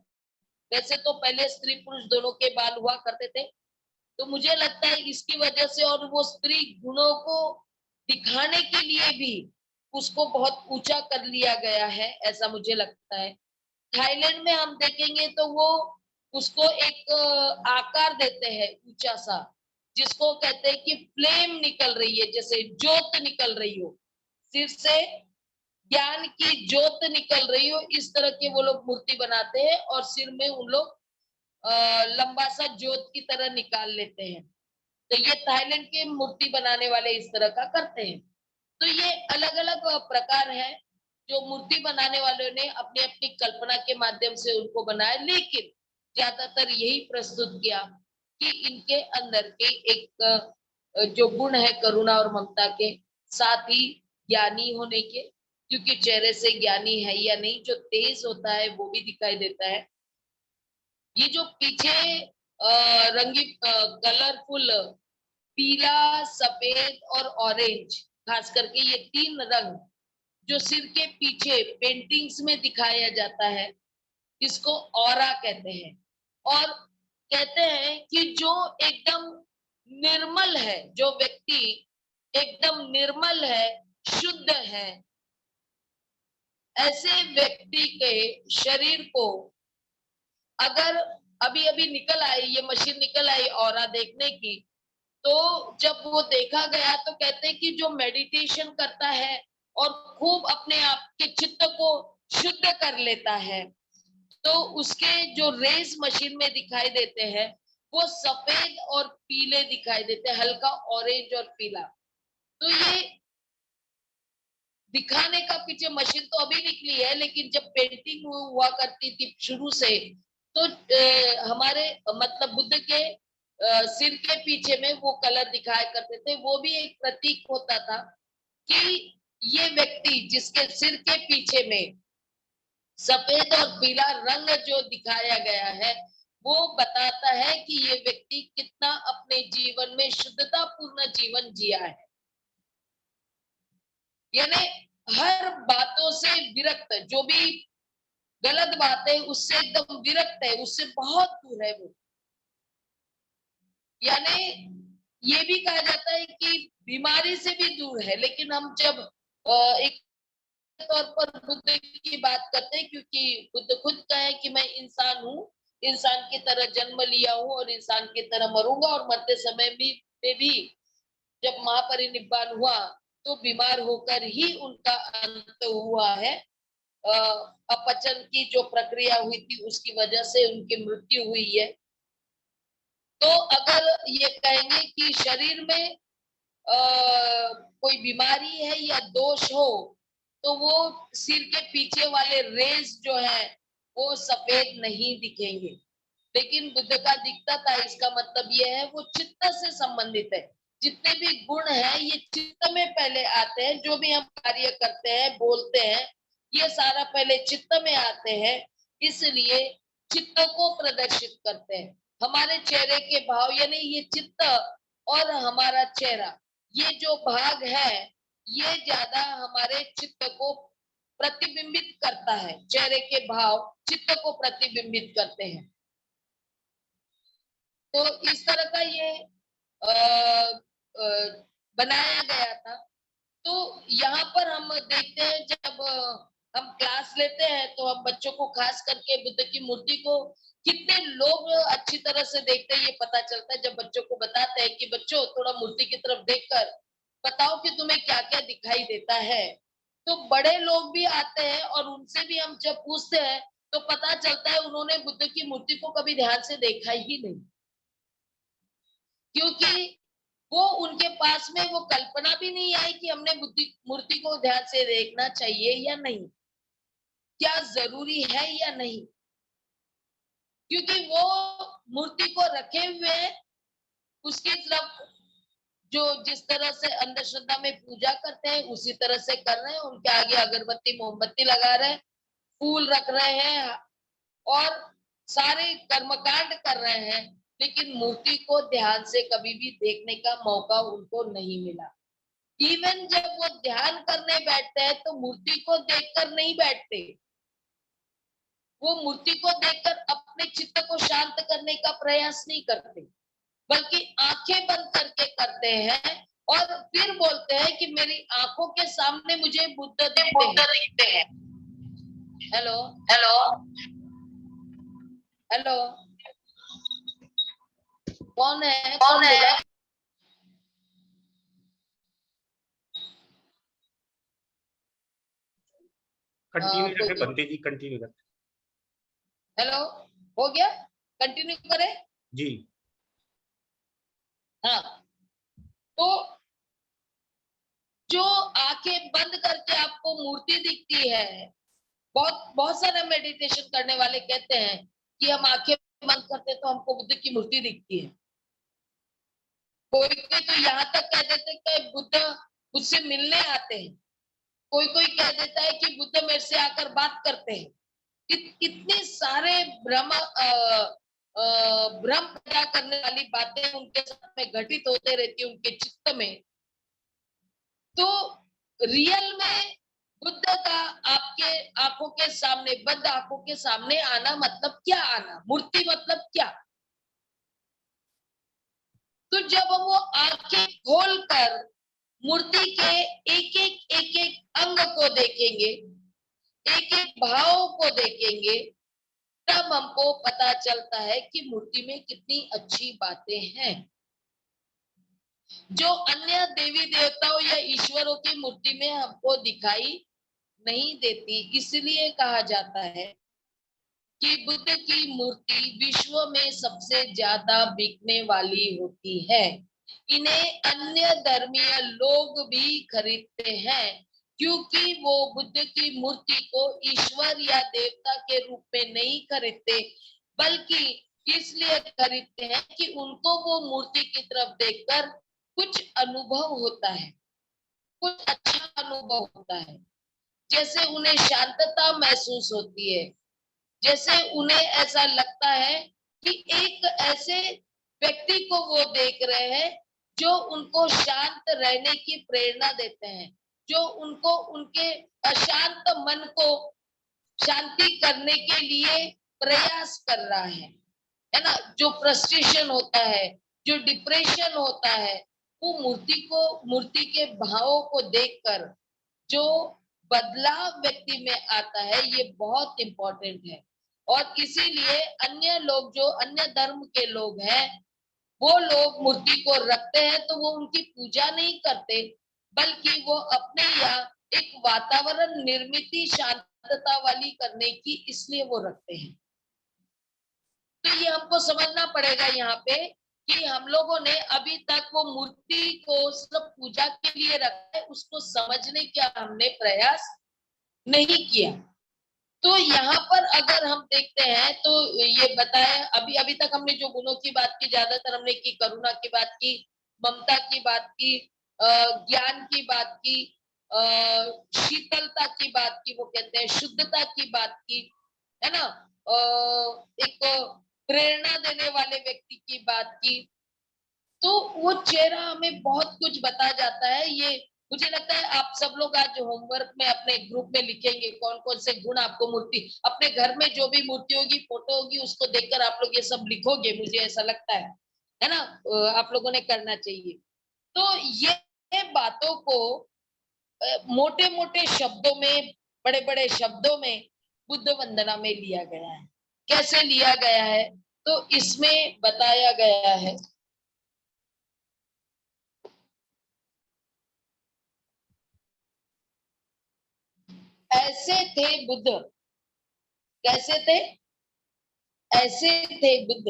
वैसे तो पहले स्त्री पुरुष दोनों के बाल हुआ करते थे, तो मुझे लगता है इसकी वजह से और वो स्त्री गुणों को दिखाने के लिए भी उसको बहुत ऊंचा कर लिया गया है, ऐसा मुझे लगता है। थाईलैंड में हम देखेंगे तो वो उसको एक आकार देते हैं ऊंचा सा, जिसको कहते हैं कि फ्लेम निकल रही है, जैसे ज्योत निकल रही हो सिर से, ज्ञान की ज्योत निकल रही हो, इस तरह के वो लोग मूर्ति बनाते हैं और सिर में उन लोग लंबा सा ज्योत की तरह निकाल लेते हैं। तो ये थाईलैंड के मूर्ति बनाने वाले इस तरह का करते हैं। तो ये अलग अलग प्रकार है जो मूर्ति बनाने वालों ने अपनी अपनी कल्पना के माध्यम से उनको बनाया, लेकिन ज्यादातर यही प्रस्तुत किया कि इनके अंदर के एक जो गुण है करुणा और ममता के, साथ ही ज्ञानी होने के, क्योंकि चेहरे से ज्ञानी है या नहीं, जो तेज होता है वो भी दिखाई देता है। ये जो पीछे रंगी कलरफुल पीला, सफेद और ऑरेंज, खास करके ये तीन रंग जो सिर के पीछे पेंटिंग्स में दिखाया जाता है, इसको ऑरा कहते हैं। और कहते हैं कि जो एकदम निर्मल है, जो व्यक्ति एकदम निर्मल है, शुद्ध है, ऐसे व्यक्ति के शरीर को अगर अभी अभी निकल आई, ये मशीन निकल आई ऑरा देखने की, तो जब वो देखा गया तो कहते हैं कि जो मेडिटेशन करता है और खूब अपने आप के चित्त को शुद्ध कर लेता है, तो उसके जो रेस मशीन में दिखाई देते हैं वो सफेद और पीले दिखाई देते हैं, हल्का ऑरेंज और पीला। तो ये दिखाने का पीछे मशीन तो अभी निकली है, लेकिन जब पेंटिंग हुआ करती थी शुरू से, तो हमारे मतलब बुद्ध के सिर के पीछे में वो कलर दिखाया करते थे, वो भी एक प्रतीक होता था कि ये व्यक्ति जिसके सिर के पीछे में सफेद और पीला रंग जो दिखाया गया है, वो बताता है कि ये व्यक्ति कितना अपने जीवन में शुद्धता पूर्ण जीवन जिया है, यानी हर बातों से विरक्त, जो भी गलत बात है उससे एकदम विरक्त है, उससे बहुत दूर है वो। यानी ये भी कहा जाता है कि बीमारी से भी दूर है। लेकिन हम जब एक तौर पर बुद्ध की बात करते हैं, क्योंकि बुद्ध खुद कहे कि मैं इंसान हूँ, इंसान की तरह जन्म लिया हूँ और इंसान की तरह मरूंगा, और मरते समय भी जब महापरिनिब्बाण हुआ तो बीमार होकर ही उनका अंत हुआ है। अपचन की जो प्रक्रिया हुई थी उसकी वजह से उनकी मृत्यु हुई है। तो अगर ये कहेंगे कि शरीर में कोई बीमारी है या दोष हो, तो वो सिर के पीछे वाले रेस जो है वो सफेद नहीं दिखेंगे, लेकिन बुद्ध का दिखता था। इसका मतलब ये है वो चित्त से संबंधित है। जितने भी गुण हैं ये चित्त में पहले आते हैं, जो भी हम कार्य करते हैं बोलते हैं ये सारा पहले चित्त में आते हैं, इसलिए चित्त को प्रदर्शित करते हैं। हमारे चेहरे के भाव, यानी ये चित्त और हमारा चेहरा, ये जो भाग है ये ज्यादा हमारे चित्त को प्रतिबिंबित करता है। चेहरे के भाव चित्त को प्रतिबिंबित करते हैं। तो इस तरह का ये बनाया गया था। तो यहाँ पर हम देखते हैं, जब हम क्लास लेते हैं तो हम बच्चों को, खास करके बुद्ध की मूर्ति को कितने लोग अच्छी तरह से देखते हैं ये पता चलता है जब बच्चों को बताते हैं कि बच्चों थोड़ा मूर्ति की तरफ देखकर बताओ कि तुम्हें क्या क्या दिखाई देता है। तो बड़े लोग भी आते हैं और उनसे भी हम जब पूछते हैं तो पता चलता है उन्होंने बुद्ध की मूर्ति को कभी ध्यान से देखा ही नहीं, क्योंकि वो उनके पास में वो कल्पना भी नहीं आई कि हमने बुद्धि मूर्ति को ध्यान से देखना चाहिए या नहीं, क्या जरूरी है या नहीं, क्योंकि वो मूर्ति को रखे हुए उसकी तरफ जो जिस तरह से अंधश्रद्धा में पूजा करते हैं उसी तरह से कर रहे हैं। उनके आगे अगरबत्ती मोमबत्ती लगा रहे हैं, फूल रख रहे हैं और सारे कर्मकांड कर रहे हैं, लेकिन मूर्ति को ध्यान से कभी भी देखने का मौका उनको नहीं मिला। इवन जब वो ध्यान करने बैठते हैं तो मूर्ति को देखकर नहीं बैठते, वो मूर्ति को देखकर अपने चित्त को शांत करने का प्रयास नहीं करते, बल्कि आंखें बंद करके करते हैं और फिर बोलते हैं कि मेरी आंखों के सामने मुझे बुद्ध दिखते हैं। हेलो हेलो हेलो, कौन है? कौन है? कंटिन्यू रखें बंते जी, कंटिन्यू रखें। हेलो, हो गया? कंटिन्यू करें जी। हाँ, तो जो आंखें बंद करके आपको मूर्ति दिखती है, बहुत सारे मेडिटेशन करने वाले कहते हैं कि हम आंखें बंद करते तो हमको बुद्ध की मूर्ति दिखती है। कोई कोई तो यहाँ तक कह देते कि बुद्ध मुझसे मिलने आते हैं, कोई कोई कह देता है कि बुद्ध मेरे से आकर बात करते हैं। इतने सारे भ्रम पैदा करने वाली बातें उनके साथ में घटित होते रहती है उनके चित्त में। तो रियल में बुद्ध का आपके आंखों के सामने, बंद आंखों के सामने आना मतलब क्या? आना मूर्ति मतलब क्या? तो जब वो आंखें खोलकर मूर्ति के एक एक अंग को देखेंगे, एक एक भाव को देखेंगे, तब हमको पता चलता है कि मूर्ति में कितनी अच्छी बातें हैं, जो अन्य देवी देवताओं या ईश्वरों की मूर्ति में हमको दिखाई नहीं देती। इसलिए कहा जाता है कि बुद्ध की मूर्ति विश्व में सबसे ज्यादा बिकने वाली होती है। इन्हें अन्य धर्मीय लोग भी खरीदते हैं, क्योंकि वो बुद्ध की मूर्ति को ईश्वर या देवता के रूप में नहीं खरीदते, बल्कि इसलिए खरीदते हैं कि उनको वो मूर्ति की तरफ देखकर कुछ अनुभव होता है, कुछ अच्छा अनुभव होता है। जैसे उन्हें शांतता महसूस होती है, जैसे उन्हें ऐसा लगता है कि एक ऐसे व्यक्ति को वो देख रहे हैं जो उनको शांत रहने की प्रेरणा देते हैं, जो उनको उनके अशांत मन को शांति करने के लिए प्रयास कर रहा है ना। जो फ्रस्ट्रेशन होता है, जो डिप्रेशन होता है, वो मूर्ति के भावों को देखकर जो बदलाव व्यक्ति में आता है, ये बहुत इंपॉर्टेंट है। और इसीलिए अन्य लोग, जो अन्य धर्म के लोग हैं, वो लोग मूर्ति को रखते हैं तो वो उनकी पूजा नहीं करते, बल्कि वो अपने यहाँ एक वातावरण निर्मित शांतता वाली करने की इसलिए वो रखते हैं। तो ये हमको समझना पड़ेगा यहाँ पे कि हम लोगों ने अभी तक वो मूर्ति को सिर्फ पूजा के लिए रखा है, उसको समझने का हमने प्रयास नहीं किया। तो यहाँ पर अगर हम देखते हैं तो ये बताया, अभी तक हमने जो गुणों की बात की, ज्यादातर हमने की, करुणा की बात की, ममता की बात की, ज्ञान की बात की, शीतलता की बात की, वो कहते हैं शुद्धता की बात की, है ना, एक प्रेरणा देने वाले व्यक्ति की बात की। तो वो चेहरा हमें बहुत कुछ बता जाता है। ये मुझे लगता है आप सब लोग आज होमवर्क में अपने ग्रुप में लिखेंगे कौन कौन से गुण आपको मूर्ति, अपने घर में जो भी मूर्ति होगी, फोटो होगी, उसको देखकर आप लोग ये सब लिखोगे, मुझे ऐसा लगता है ना। आप लोगों ने करना चाहिए। तो ये बातों को मोटे मोटे शब्दों में, बड़े बड़े शब्दों में बुद्ध वंदना में लिया गया है। कैसे लिया गया है? तो इसमें बताया गया है, ऐसे थे बुद्ध। कैसे थे? ऐसे थे बुद्ध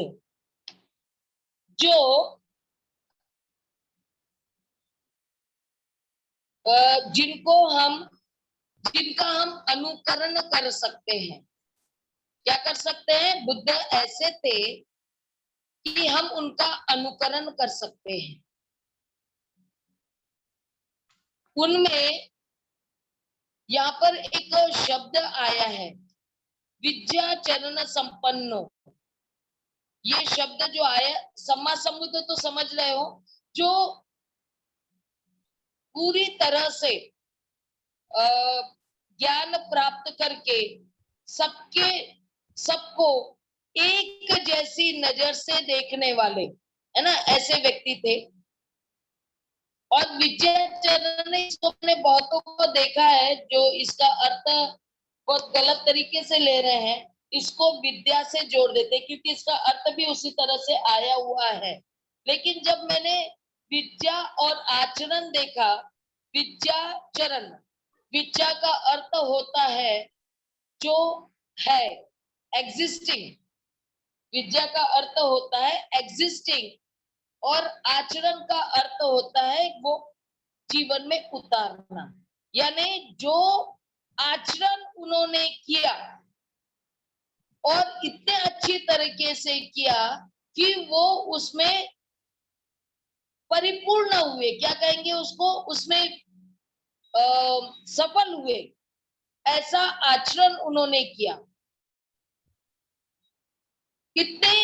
जो जिनका हम अनुकरण कर सकते हैं। क्या कर सकते हैं? बुद्ध ऐसे थे कि हम उनका अनुकरण कर सकते हैं। उनमें यहाँ पर एक शब्द आया है, विद्या चरण संपन्नो। ये शब्द जो आया सम्मा समुद्र तो समझ रहे हो, जो पूरी तरह से ज्ञान प्राप्त करके सबके सबको एक जैसी नजर से देखने वाले, है ना, ऐसे व्यक्ति थे। और विद्याचरण ने इसको अपने बहुतों को देखा है जो इसका अर्थ बहुत गलत तरीके से ले रहे हैं, इसको विद्या से जोड़ देते क्योंकि इसका अर्थ भी उसी तरह से आया हुआ है। लेकिन जब मैंने विद्या और आचरण देखा, विद्याचरण, विद्या का अर्थ होता है जो है, एग्जिस्टिंग, विद्या का अर्थ होता है एग्जिस्टिंग, और आचरण का अर्थ होता है वो जीवन में उतारना। यानी जो आचरण उन्होंने किया और इतने अच्छी तरीके से किया कि वो उसमें परिपूर्ण हुए, क्या कहेंगे उसको, उसमें सफल हुए, ऐसा आचरण उन्होंने किया। कितने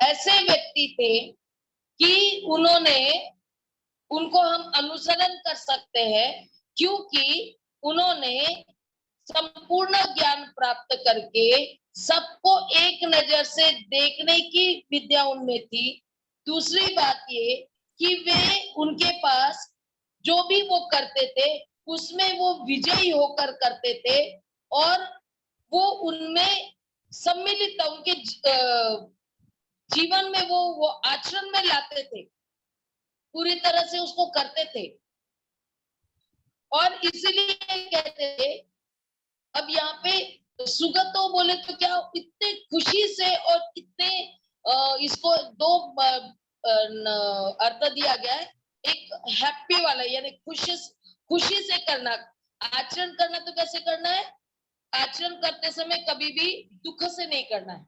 ऐसे व्यक्ति थे कि उनको हम अनुसरण कर सकते हैं क्योंकि उन्होंने संपूर्ण ज्ञान प्राप्त करके सबको एक नजर से देखने की विद्या उनमें थी। दूसरी बात ये कि वे उनके पास जो भी वो करते थे उसमें वो विजयी होकर करते थे और वो उनमें सम्मिलित था, उनके जीवन में वो आचरण में लाते थे, पूरी तरह से उसको करते थे। और इसलिए कहते थे, अब यहाँ पे सुगतो बोले तो क्या, इतने खुशी से और इतने इसको दो अर्थ दिया गया है। एक हैप्पी वाला यानी खुशी से करना, आचरण करना तो कैसे करना है, आचरण करते समय कभी भी दुख से नहीं करना है,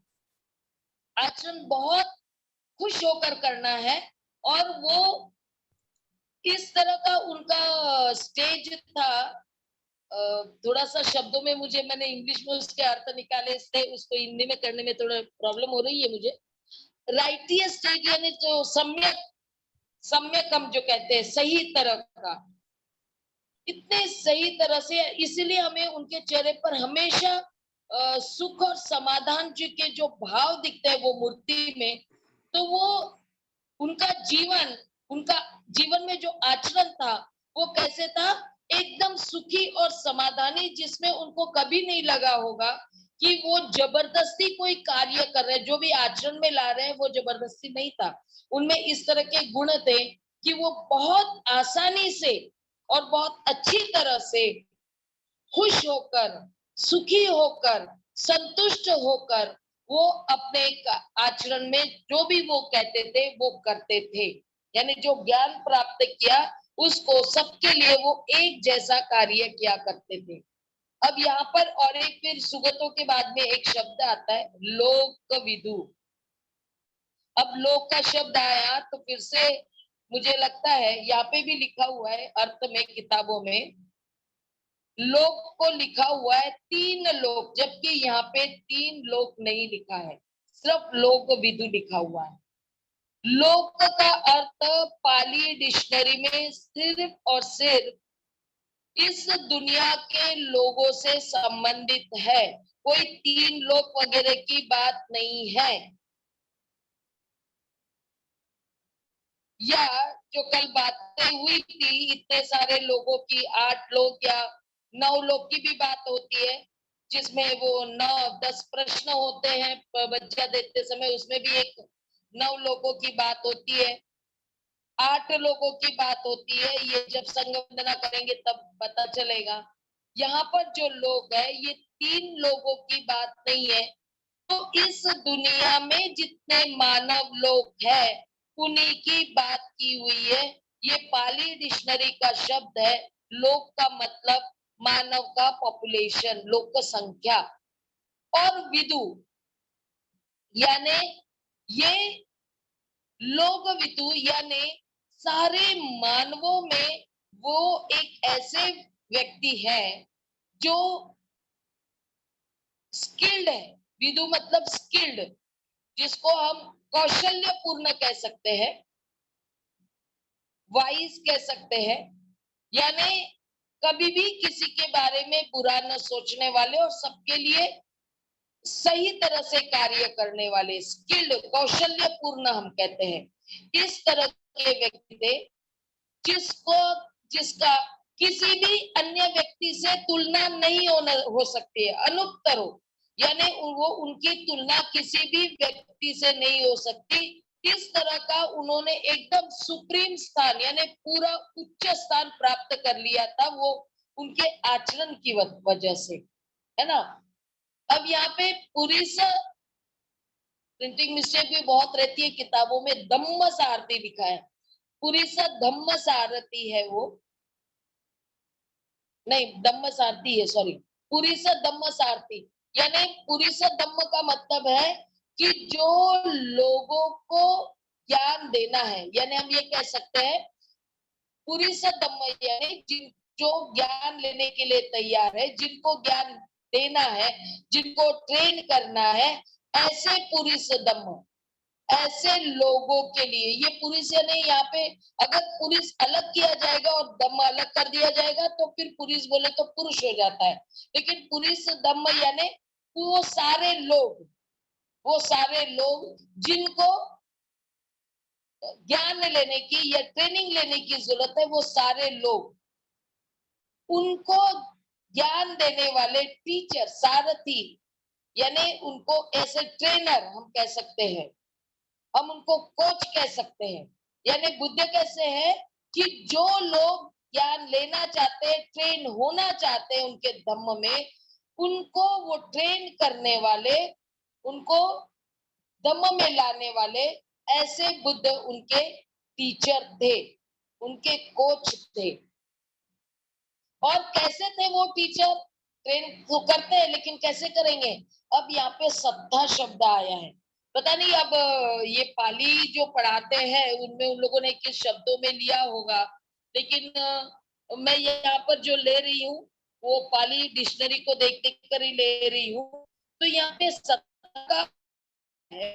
आचरण बहुत खुश होकर करना है। और वो इस तरह का उनका स्टेज था। थोड़ा सा शब्दों में मैंने इंग्लिश में उसके अर्थ निकाले, इसलिए उसको हिंदी में करने में थोड़ा प्रॉब्लम हो रही है मुझे। राइटियस स्टेज यानी जो सम्यक हम जो कहते हैं, सही तरह का, इतने सही तरह से, इसीलिए हमें उनके चेहरे पर हमेशा सुख और समाधान जी के जो भाव दिखते हैं वो मूर्ति में। तो वो उनका जीवन में जो आचरण था वो कैसे था, एकदम सुखी और समाधानी, जिसमें उनको कभी नहीं लगा होगा कि वो जबरदस्ती कोई कार्य कर रहे हैं, जो भी आचरण में ला रहे हैं वो जबरदस्ती नहीं था। उनमें इस तरह के गुण थे कि वो बहुत आसानी से और बहुत अच्छी तरह से खुश होकर, सुखी होकर, संतुष्ट होकर वो अपने आचरण में जो भी वो कहते थे वो करते थे। यानी जो ज्ञान प्राप्त किया उसको सबके लिए वो एक जैसा कार्य किया करते थे। अब यहाँ पर और एक फिर सुगतों के बाद में एक शब्द आता है लोक विदु। अब लोक का शब्द आया तो फिर से मुझे लगता है यहाँ पे भी लिखा हुआ है अर्थ में, किताबों में लोक को लिखा हुआ है 3 लोक, जबकि यहाँ पे 3 लोक नहीं लिखा है, सिर्फ लोक विदु लिखा हुआ है। लोक का अर्थ पाली डिक्शनरी में सिर्फ और सिर्फ इस दुनिया के लोगों से संबंधित है, कोई 3 लोक वगैरह की बात नहीं है। या जो कल बातें हुई थी इतने सारे लोगों की, 8 लोग या 9 लोग की भी बात होती है, जिसमें वो 9-10 प्रश्न होते हैं बच्चा देते समय, उसमें भी एक 9 लोगों की बात होती है, 8 लोगों की बात होती है। ये जब संग वंदना करेंगे तब पता चलेगा। यहाँ पर जो लोग है ये 3 लोगों की बात नहीं है। तो इस दुनिया में जितने मानव लोग हैं उन्हीं की बात की हुई है। ये पाली डिक्शनरी का शब्द है। लोग का मतलब मानव का पॉपुलेशन, लोक संख्या। और विदु यानी ये लोक विदु यानी सारे मानवों में वो एक ऐसे व्यक्ति है जो स्किल्ड है। विदु मतलब स्किल्ड, जिसको हम कौशल्यपूर्ण कह सकते हैं, वाइज कह सकते हैं, यानी कभी भी किसी के बारे में बुरा न सोचने वाले और सबके लिए सही तरह से कार्य करने वाले, स्किल्ड, कौशल्यपूर्ण हम कहते हैं। इस तरह के व्यक्ति थे जिसको जिसका किसी भी अन्य व्यक्ति से तुलना नहीं हो सकती है, अनुत्तर हो, यानी वो उनकी तुलना किसी भी व्यक्ति से नहीं हो सकती। इस तरह का उन्होंने एकदम सुप्रीम स्थान यानी पूरा उच्च स्थान प्राप्त कर लिया था, वो उनके आचरण की वजह से, है ना। अब यहाँ पे पूरी प्रिंटिंग मिस्टेक भी बहुत रहती है किताबों में, धम्म सारथी लिखा है, पूरी धम्म सारथी है वो, नहीं धम्म सारथी है, सॉरी, पूरी धम्म सारथी। यानी पूरी धम्म का मतलब है कि जो लोगों को ज्ञान देना है, यानी हम ये कह सकते हैं पूरी धम्म यानी जो ज्ञान लेने के लिए तैयार है, जिनको ज्ञान देना है, जिनको ट्रेन करना है, ऐसे पूरी धम्म, ऐसे लोगों के लिए। ये पुरुष नहीं, यहाँ पे अगर पुरुष अलग किया जाएगा और दम्म अलग कर दिया जाएगा तो फिर पुरुष बोले तो पुरुष हो जाता है, लेकिन पुरुष दम्म यानी वो सारे लोग जिनको ज्ञान लेने की या ट्रेनिंग लेने की जरूरत है, वो सारे लोग, उनको ज्ञान देने वाले टीचर, सारथी, यानी उनको ऐसे ट्रेनर हम कह सकते हैं, हम उनको कोच कह सकते हैं। यानी बुद्ध कैसे है कि जो लोग ज्ञान लेना चाहते हैं, ट्रेन होना चाहते हैं उनके धम्म में, उनको वो ट्रेन करने वाले, उनको धम्म में लाने वाले, ऐसे बुद्ध उनके टीचर थे, उनके कोच थे। और कैसे थे वो टीचर? ट्रेन तो करते हैं लेकिन कैसे करेंगे? अब यहाँ पे सत्ता शब्द आया है, पता नहीं अब ये पाली जो पढ़ाते हैं उनमें उन लोगों ने किस शब्दों में लिया होगा, लेकिन मैं यहाँ पर जो ले रही हूँ वो पाली डिक्शनरी को देख देख कर ही ले रही हूँ। तो यहाँ पे सत्ता का है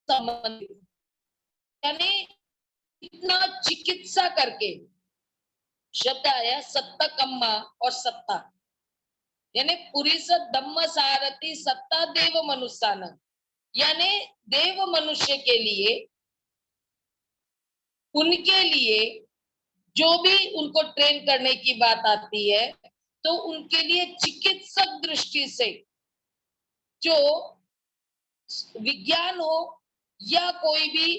संबंधित, यानी इतना चिकित्सा करके शब्द आया, सत्ता कम्मा और सत्ता, यानी पुरीस धम्म सारथी सत्ता देव मनुष्यान, यानी देव मनुष्य के लिए, उनके लिए जो भी उनको ट्रेन करने की बात आती है तो उनके लिए चिकित्सक दृष्टि से जो विज्ञान हो या कोई भी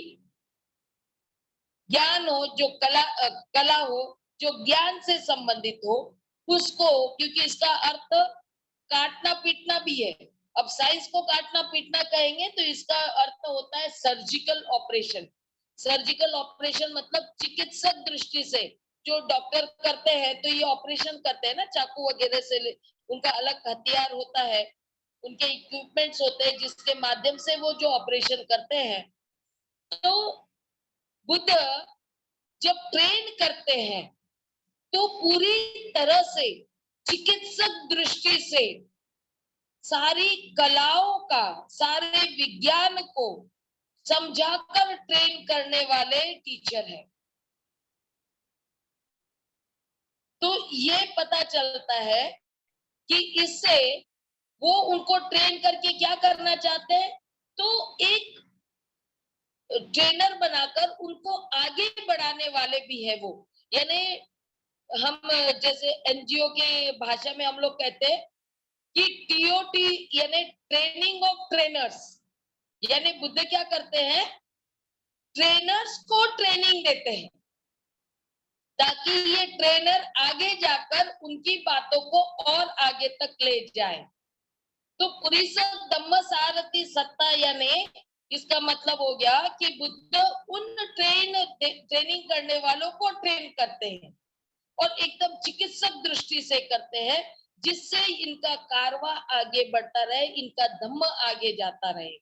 ज्ञान हो, जो कला हो, जो ज्ञान से संबंधित हो, उसको, क्योंकि इसका अर्थ काटना पीटना भी है। अब साइंस को काटना पीटना कहेंगे तो इसका अर्थ होता है सर्जिकल ऑपरेशन। सर्जिकल ऑपरेशन मतलब चिकित्सक दृष्टि से जो डॉक्टर करते हैं, तो ये ऑपरेशन करते हैं ना चाकू वगैरह से, उनका अलग हथियार होता है, उनके इक्विपमेंट्स होते हैं जिसके माध्यम से वो जो ऑपरेशन करते हैं। तो बुद्ध जब ट्रेन करते हैं तो पूरी तरह से चिकित्सक दृष्टि से सारी कलाओं का, सारे विज्ञान को समझाकर ट्रेन करने वाले टीचर हैं। तो ये पता चलता है कि इससे वो उनको ट्रेन करके क्या करना चाहते हैं, तो एक ट्रेनर बनाकर उनको आगे बढ़ाने वाले भी है वो। यानी हम जैसे एनजीओ के भाषा में हम लोग कहते हैं कि टीओटी यानी ट्रेनिंग ऑफ ट्रेनर्स, यानी बुद्ध क्या करते हैं, ट्रेनर्स को ट्रेनिंग देते हैं ताकि ये ट्रेनर आगे जाकर उनकी बातों को और आगे तक ले जाए। तो पुरीस धम्म सारथी सत्ता, यानी इसका मतलब हो गया कि बुद्ध उन ट्रेनिंग करने वालों को ट्रेन करते हैं और एकदम चिकित्सक दृष्टि से करते हैं, जिससे इनका कारवा आगे बढ़ता रहे, इनका धम्म आगे जाता रहे।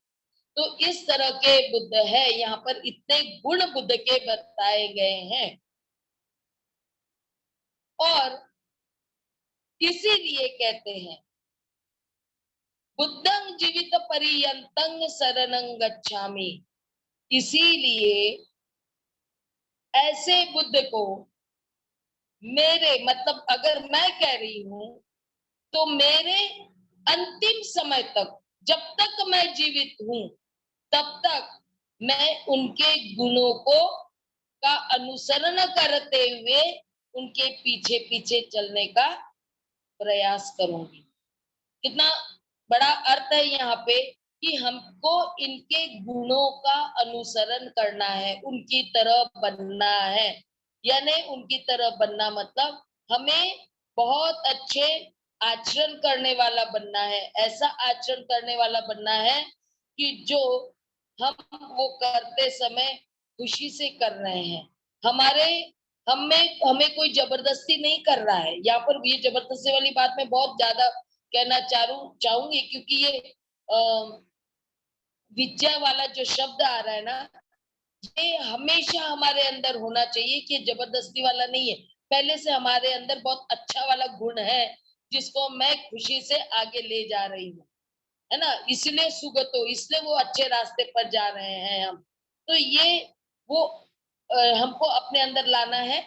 तो इस तरह के बुद्ध है, यहाँ पर इतने गुण बुद्ध के बताए गए हैं। और इसीलिए कहते हैं बुद्धं जीवित पर्यंतं शरणं गच्छामि। इसीलिए ऐसे बुद्ध को मेरे मतलब अगर मैं कह रही हूं तो मेरे अंतिम समय तक, जब तक मैं जीवित हूं तब तक मैं उनके गुणों को का अनुसरण करते हुए उनके पीछे पीछे चलने का प्रयास करूंगी। कितना बड़ा अर्थ है यहाँ पे कि हमको इनके गुणों का अनुसरण करना है, उनकी तरह बनना है। यानी उनकी तरह बनना मतलब हमें बहुत अच्छे आचरण करने वाला बनना है, ऐसा आचरण करने वाला बनना है कि जो हम वो करते समय खुशी से कर रहे हैं। हमारे हमें कोई जबरदस्ती नहीं कर रहा है। यहाँ पर ये जबरदस्ती वाली बात मैं बहुत ज्यादा कहना चाहूंगी क्योंकि ये विद्या वाला जो शब्द आ रहा है ना, ये हमेशा हमारे अंदर होना चाहिए कि जबरदस्ती वाला नहीं है। पहले से हमारे अंदर बहुत अच्छा वाला गुण है जिसको मैं खुशी से आगे ले जा रही हूँ, है ना। इसलिए सुगतो, इसलिए वो अच्छे रास्ते पर जा रहे हैं हम। तो ये वो हमको अपने अंदर लाना है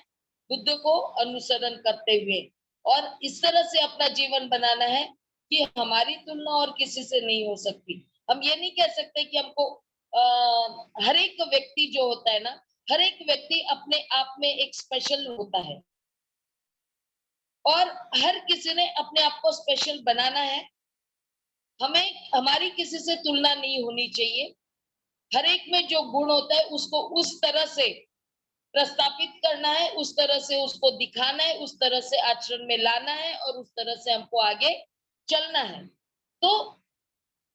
बुद्ध को अनुसरण करते हुए, और इस तरह से अपना जीवन बनाना है कि हमारी तुलना और किसी से नहीं हो सकती। हम ये नहीं कह सकते कि हमको हर एक व्यक्ति जो होता है ना, हर एक व्यक्ति अपने आप में एक स्पेशल होता है और हर किसी ने अपने आप को स्पेशल बनाना है। हमें हमारी किसी से तुलना नहीं होनी चाहिए। हर एक में जो गुण होता है उसको उस तरह से प्रस्तापित करना है, उस तरह से उसको दिखाना है, उस तरह से आचरण में लाना है और उस तरह से हमको आगे चलना है। तो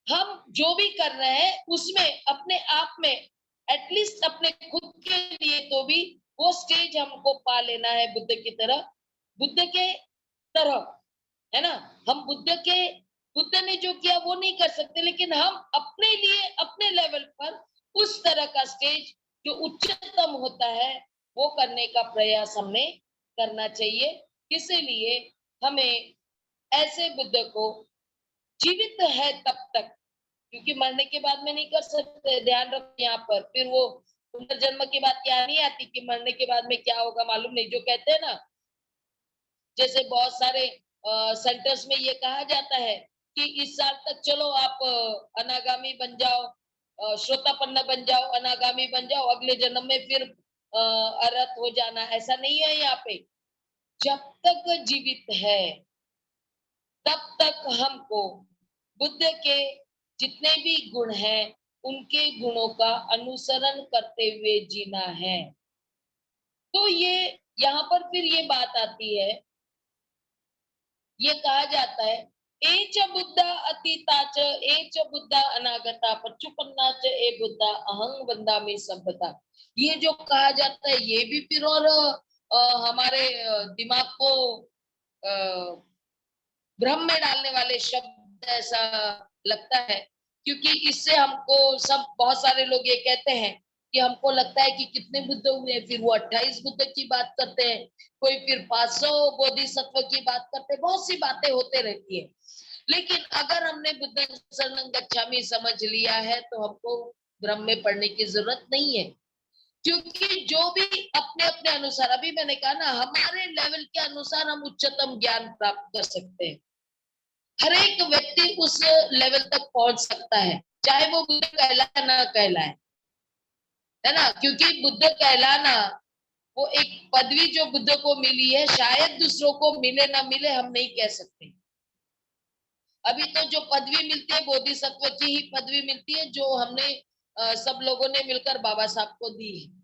हम जो भी कर रहे हैं उसमें अपने आप में एटलीस्ट अपने खुद के लिए तो भी वो स्टेज हमको पा लेना है बुद्ध की तरह, बुद्ध के तरह, है ना। हम बुद्ध ने जो किया वो नहीं कर सकते, लेकिन हम अपने लिए अपने लेवल पर उस तरह का स्टेज जो उच्चतम होता है वो करने का प्रयास हमें करना चाहिए। इसीलिए हमें ऐसे बुद्ध को जीवित है तब तक, क्योंकि मरने के बाद में नहीं कर सकते, ध्यान रखो यहाँ पर। फिर वो पुनर्जन्म की बात क्या नहीं आती कि मरने के बाद में क्या होगा मालूम नहीं, जो कहते हैं ना, जैसे बहुत सारे सेंटर्स में ये कहा जाता है कि इस साल तक चलो आप अनागामी बन जाओ, श्रोतापन्न बन जाओ, अनागामी बन जाओ, अगले जन्म में फिर अरहत हो जाना। ऐसा नहीं है यहाँ पे। जब तक जीवित है तब तक हमको बुद्ध के जितने भी गुण हैं उनके गुणों का अनुसरण करते हुए जीना है। तो ये यहाँ पर फिर ये बात आती है, ये कहा जाता है एच बुद्धा अतीताच एच बुद्धा अनागता पच्चुपन्ना च ए बुद्धा अहंग वंदामि सभ्यता। ये जो कहा जाता है ये भी फिर और हमारे दिमाग को भ्रम में डालने वाले शब्द ऐसा लगता है, क्योंकि इससे हमको सब बहुत सारे लोग ये कहते हैं कि हमको लगता है कि कितने बुद्ध हुए, फिर वो 28 बुद्ध की बात करते हैं, कोई फिर 500 बोधिसत्व की बात करते हैं, बहुत सी बातें होते रहती है। लेकिन अगर हमने बुद्ध शरणं गच्छामि समझ लिया है तो हमको भ्रम में पड़ने की जरूरत नहीं है, क्योंकि जो भी अपने अपने अनुसार, अभी मैंने कहा ना, हमारे लेवल के अनुसार हम उच्चतम ज्ञान प्राप्त कर सकते हैं। हर एक व्यक्ति उस लेवल तक पहुंच सकता है, चाहे वो बुद्ध कहलाए ना कहलाए, है ना। क्योंकि बुद्ध कहलाना वो एक पदवी जो बुद्ध को मिली है, शायद दूसरों को मिले ना मिले, हम नहीं कह सकते। अभी तो जो पदवी मिलती है बोधिसत्व की ही पदवी मिलती है, जो हमने सब लोगों ने मिलकर बाबा साहब को दी है।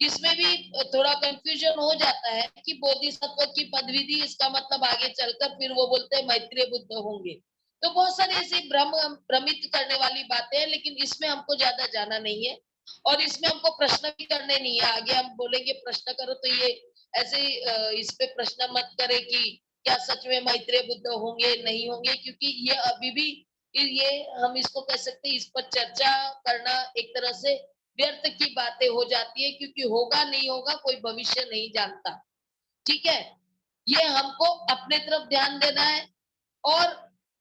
इसमें भी थोड़ा कंफ्यूजन हो जाता है कि बोधिसत्व की पदवी दी, इसका मतलब आगे चलकर फिर वो बोलते हैं मैत्रेय बुद्ध होंगे। तो बहुत सारी ऐसी भ्रमित करने वाली बातें हैं, लेकिन इसमें हमको ज्यादा जाना नहीं है और इसमें हमको प्रश्न भी करने नहीं है। आगे हम बोलेंगे प्रश्न करो, तो ये ऐसे इस पे प्रश्न मत करे कि क्या सच में मैत्रेय बुद्ध होंगे नहीं होंगे, क्योंकि ये अभी भी ये हम इसको कह सकते हैं, इस पर चर्चा करना एक तरह से व्यर्थ की बातें हो जाती है, क्योंकि होगा नहीं होगा कोई भविष्य नहीं जानता। ठीक है, ये हमको अपने तरफ ध्यान देना है और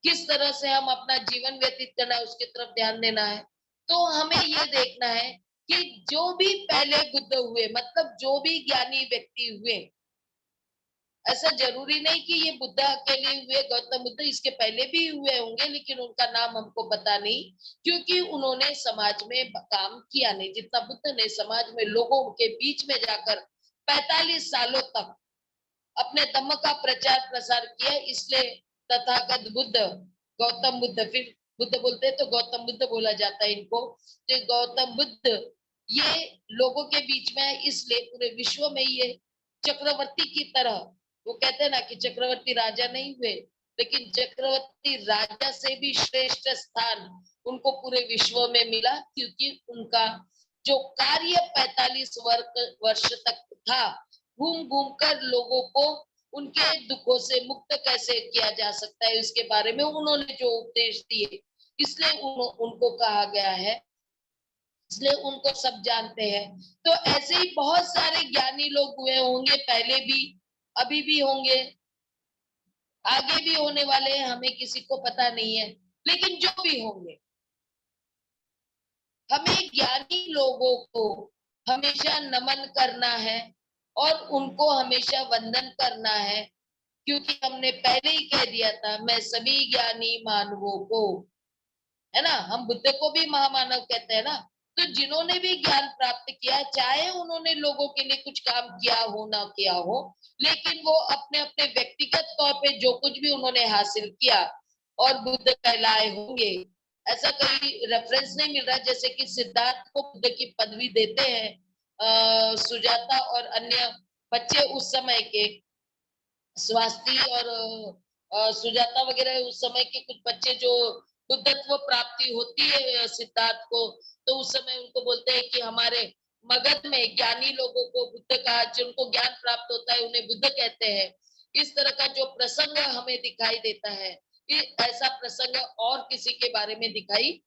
किस तरह से हम अपना जीवन व्यतीत करना है उसकी तरफ ध्यान देना है। तो हमें ये देखना है कि जो भी पहले बुद्ध हुए, मतलब जो भी ज्ञानी व्यक्ति हुए, ऐसा जरूरी नहीं कि ये बुद्ध अकेले हुए, गौतम बुद्ध इसके पहले भी हुए होंगे, लेकिन उनका नाम हमको पता नहीं, क्योंकि उन्होंने समाज में काम किया नहीं। जितना बुद्ध ने समाज में लोगों के बीच में जाकर 45 सालों तक अपने धम्म का प्रचार प्रसार किया, इसलिए तथागत बुद्ध, गौतम बुद्ध, फिर बुद्ध बोलते हैं तो गौतम बुद्ध बोला जाता है इनको। तो गौतम बुद्ध ये लोगों के बीच में है, इसलिए पूरे विश्व में ये चक्रवर्ती की तरह, वो कहते हैं ना कि चक्रवर्ती राजा नहीं हुए, लेकिन चक्रवर्ती राजा से भी श्रेष्ठ स्थान उनको पूरे विश्व में मिला, क्योंकि उनका जो कार्य 45 वर्ष तक था, घूम घूम कर लोगों को उनके दुखों से मुक्त कैसे किया जा सकता है उसके बारे में उन्होंने जो उपदेश दिए, इसलिए उनको कहा गया है, इसलिए उनको सब जानते हैं। तो ऐसे ही बहुत सारे ज्ञानी लोग हुए होंगे, पहले भी, अभी भी होंगे, आगे भी होने वाले हैं, हमें किसी को पता नहीं है, लेकिन जो भी होंगे, हमें ज्ञानी लोगों को हमेशा नमन करना है और उनको हमेशा वंदन करना है, क्योंकि हमने पहले ही कह दिया था, मैं सभी ज्ञानी मानवों को, है ना, हम बुद्ध को भी महामानव कहते हैं ना। तो जिन्होंने भी ज्ञान प्राप्त किया, चाहे उन्होंने लोगों के लिए कुछ काम किया हो ना किया हो, लेकिन वो अपने अपने व्यक्तिगत तौर पे जो कुछ भी उन्होंने हासिल किया और बुद्ध कहलाए होंगे। ऐसा कोई रेफरेंस नहीं मिल रहा, जैसे कि सिद्धार्थ को बुद्ध की पदवी देते हैं सुजाता और अन्य बच्चे उस समय के, स्वास्थी और सुजाता वगैरह उस समय के कुछ बच्चे जो बुद्धत्व प्राप्ति होती है सिद्धार्थ को, तो उस समय उनको बोलते हैं कि हमारे मगध में ज्ञानी लोगों को बुद्ध कहा, जिनको ज्ञान प्राप्त होता है उन्हें बुद्ध कहते हैं। इस तरह का जो प्रसंग हमें दिखाई देता है, ये ऐसा प्रसंग और किसी के बारे में दिखाई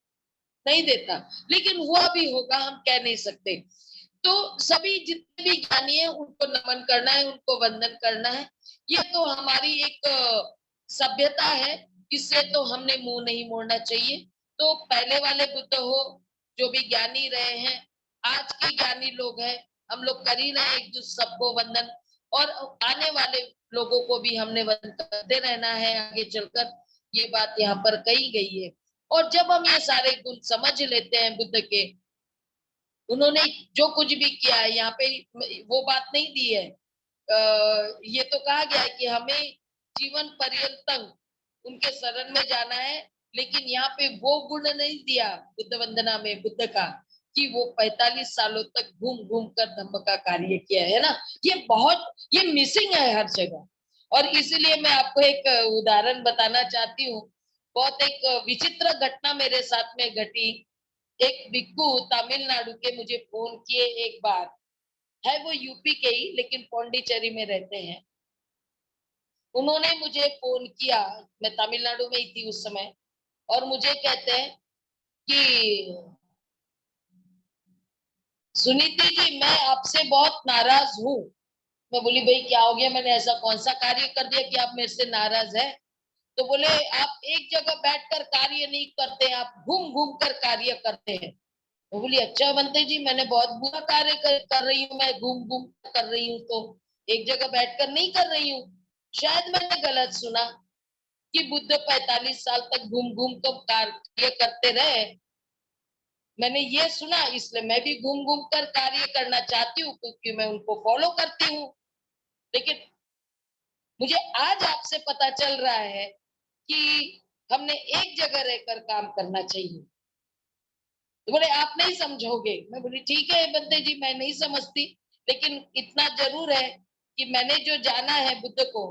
नहीं देता, लेकिन हुआ भी होगा हम कह नहीं सकते। तो सभी जितने भी ज्ञानी है उनको नमन करना है, उनको वंदन करना है। ये तो हमारी एक सभ्यता है, इससे तो हमने मुंह नहीं मोड़ना चाहिए। तो पहले वाले बुद्ध हो, जो भी ज्ञानी रहे हैं, आज के ज्ञानी लोग हैं, हम लोग कर ही रहे एक दूसरे सबको वंदन, और आने वाले लोगों को भी हमने वंदन करते रहना है आगे चलकर, ये बात यहाँ पर कही गई है। और जब हम ये सारे गुण समझ लेते हैं बुद्ध के, उन्होंने जो कुछ भी किया है, यहाँ पे वो बात नहीं दी है, ये तो कहा गया है कि हमें जीवन पर्यंत उनके शरण में जाना है, लेकिन यहाँ पे वो गुण नहीं दिया बुद्ध वंदना में बुद्ध का, कि वो 45 सालों तक घूम घूम कर धम्म का कार्य किया है ना। ये मिसिंग है हर जगह। और इसलिए मैं आपको एक उदाहरण बताना चाहती हूँ। बहुत एक विचित्र घटना मेरे साथ में घटी। एक भिक्खु तमिलनाडु के मुझे फोन किए एक बार, है वो यूपी के ही, लेकिन पौंडीचेरी में रहते हैं। उन्होंने मुझे फोन किया, मैं तमिलनाडु में ही थी उस समय, और मुझे कहते हैं कि सुनीति जी मैं आपसे बहुत नाराज हूँ। मैं बोली भाई क्या हो गया, मैंने ऐसा कौन सा कार्य कर दिया कि आप मेरे से नाराज है? तो बोले आप एक जगह बैठकर कार्य नहीं करते, आप घूम घूम कर कार्य करते हैं। मैं बोली अच्छा बनते जी, मैंने बहुत बुरा कार्य कर रही हूँ, मैं घूम घूम कर रही हूँ तो एक जगह बैठकर नहीं कर रही हूँ। शायद मैंने गलत सुना कि बुद्ध 45 साल तक घूम घूम तो कार्य करते रहे। मैंने ये सुना, इसलिए मैं भी घूम घूम कर कार्य करना चाहती हूँ, क्योंकि मैं उनको फॉलो करती हूँ। लेकिन मुझे आज आपसे पता चल रहा है कि हमने एक जगह रहकर काम करना चाहिए। तो बोले आप नहीं समझोगे। मैं बोली ठीक है बंदे जी, मैं नहीं समझती, लेकिन इतना जरूर है कि मैंने जो जाना है बुद्ध को,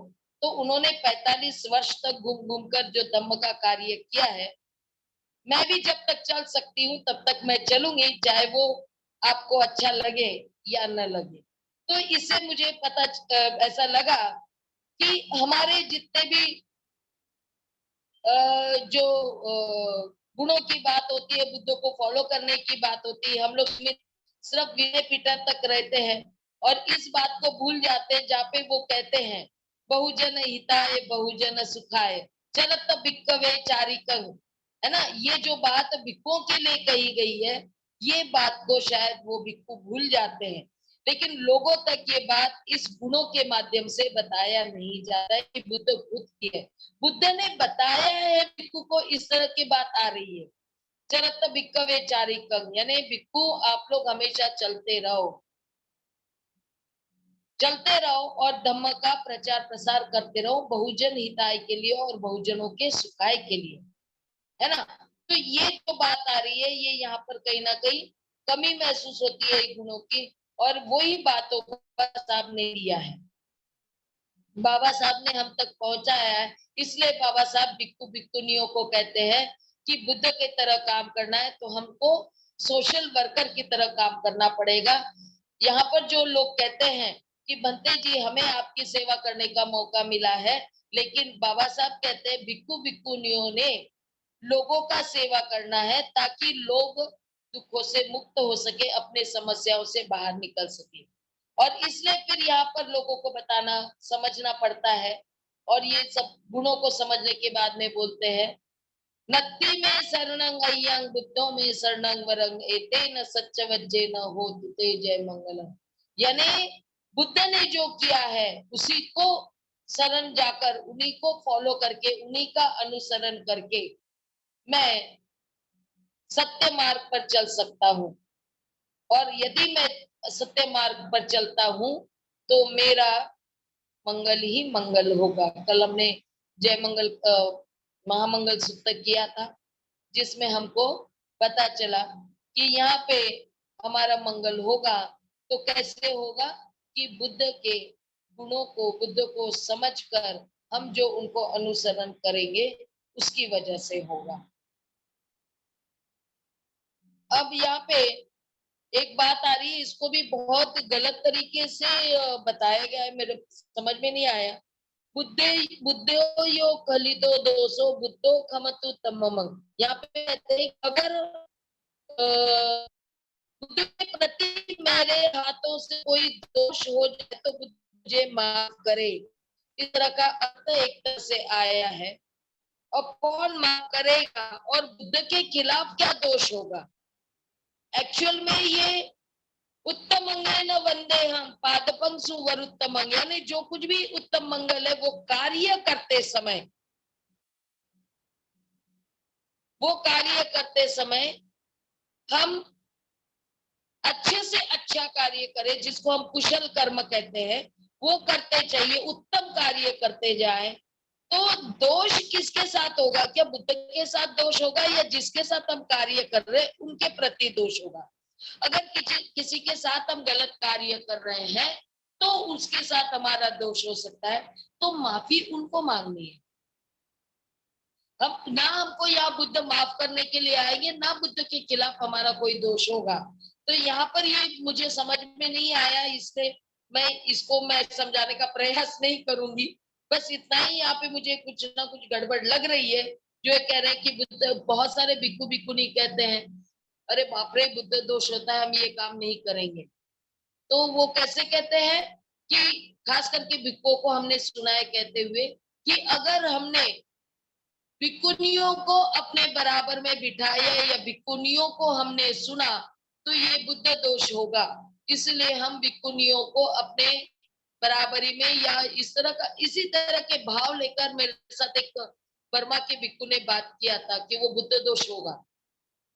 तो उन्होंने 45 वर्ष तक घूम घूम कर जो धम्म का कार्य किया है, मैं भी जब तक चल सकती हूँ तब तक मैं चलूंगी, चाहे वो आपको अच्छा लगे या न लगे। तो इससे मुझे पता ऐसा लगा कि हमारे जितने भी जो गुणों की बात होती है, बुद्धों को फॉलो करने की बात होती है, हम लोग सिर्फ विनय पीटर तक रहते हैं और इस बात को भूल जाते हैं जहाँ पे वो कहते हैं बहुजन हिताय बहुजन सुखाय। चरत भिक्खवे चारिकं, है ना। ये जो बात भिक्खुओं के लिए कही गई है, ये बात को शायद वो भिक्खु भूल जाते हैं, लेकिन लोगों तक ये बात इस गुणों के माध्यम से बताया नहीं जाता है कि बुद्ध खुद की है। बुद्ध ने बताया है भिक्खु को, इस तरह की बात आ रही है। चरत भिक्खवे चारिकं, यानी भिक्खु आप लोग हमेशा चलते रहो, चलते रहो और धम्म का प्रचार प्रसार करते रहो, बहुजन हिताय के लिए और बहुजनों के सुखाय के लिए, है ना। तो ये जो बात आ रही है, ये यहाँ पर कहीं ना कहीं कमी महसूस होती है गुणों की, और वही बातों को बाबा साहब ने दिया है, बाबा साहब ने हम तक पहुंचाया है। इसलिए बाबा साहब भिक्खु भिक्खुनियों को कहते हैं कि बुद्ध के तरह काम करना है तो हमको सोशल वर्कर की तरह काम करना पड़ेगा। यहाँ पर जो लोग कहते हैं कि बंते जी हमें आपकी सेवा करने का मौका मिला है, लेकिन बाबा साहब कहते हैं भिक्खु भिक्खुनियों ने लोगों का सेवा करना है ताकि लोग दुखों से मुक्त हो सके, अपने समस्याओं से बाहर निकल सके। और इसलिए फिर यहाँ पर लोगों को बताना समझना पड़ता है, और ये सब गुणों को समझने के बाद में बोलते हैं, नत्ति में शरणं अय्यं बुद्धो में शरणं वरं एते न सच्च वज्जे न हो ते जय मंगलम। यानी बुद्ध ने जो किया है उसी को शरण जाकर, उन्हीं को फॉलो करके, उन्हीं का अनुसरण करके मैं सत्य मार्ग पर चल सकता हूँ। और यदि मैं सत्य मार्ग पर चलता हूँ तो मेरा मंगल ही मंगल होगा। कल हमने जय मंगल महामंगल सूत्र किया था, जिसमें हमको पता चला कि यहाँ पे हमारा मंगल होगा तो कैसे होगा कि बुद्ध के गुणों को, बुद्ध को समझकर हम जो उनको अनुसरण करेंगे उसकी वजह से होगा। अब यहाँ पे एक बात आ रही है, इसको भी बहुत गलत तरीके से बताया गया है, मेरे समझ में नहीं आया। बुद्धो यो खलितो दोषो बुद्धो खमतु तममं। यहाँ पे कहते हैं अगर बुद्ध के प्रति मेरे हाथों से कोई दोष हो जाए तो बुद्ध मुझे माफ करे, इस तरह का अर्थ एक तरह से आया है। और कौन माफ करेगा और बुद्ध के खिलाफ क्या दोष होगा? एक्चुअल में ये उत्तम मंगल वंदे हम पादपं सुवरुत्तम, यानी जो कुछ भी उत्तम मंगल है वो कार्य करते समय, वो कार्य करते समय हम अच्छे से अच्छा कार्य करें, जिसको हम कुशल कर्म कहते हैं, वो करते चाहिए, उत्तम कार्य करते जाएं। तो दोष किसके साथ होगा? क्या बुद्ध के साथ दोष होगा या जिसके साथ हम कार्य कर रहे हैं उनके प्रति दोष होगा? अगर किसी के साथ हम गलत कार्य कर रहे हैं तो उसके साथ हमारा दोष हो सकता है, तो माफी उनको मांगनी है। हम ना, हमको यहाँ बुद्ध माफ करने के लिए आएंगे, ना बुद्ध के खिलाफ हमारा कोई दोष होगा। तो यहाँ पर ये मुझे समझ में नहीं आया, इसलिए मैं समझाने का प्रयास नहीं करूंगी। बस इतना ही यहाँ पे मुझे कुछ ना कुछ गड़बड़ लग रही है, जो ये कह रहे हैं कि बुद्ध, बहुत सारे भिक्खु भिक्खुनी कहते हैं अरे बाप रे बुद्ध दोष होता है, हम ये काम नहीं करेंगे। तो वो कैसे कहते हैं कि खास करके भिक्खुओं को हमने सुना है कहते हुए कि अगर हमने भिक्खुनियों को अपने बराबर में बिठाया या भिक्खुनियों को हमने सुना तो ये बुद्ध दोष होगा, इसलिए हम भिक्खुनियों को अपने बराबरी में या इस तरह का, इसी तरह के भाव लेकर मेरे साथ एक बर्मा के भिक्खु ने बात किया था कि वो बुद्ध दोष होगा।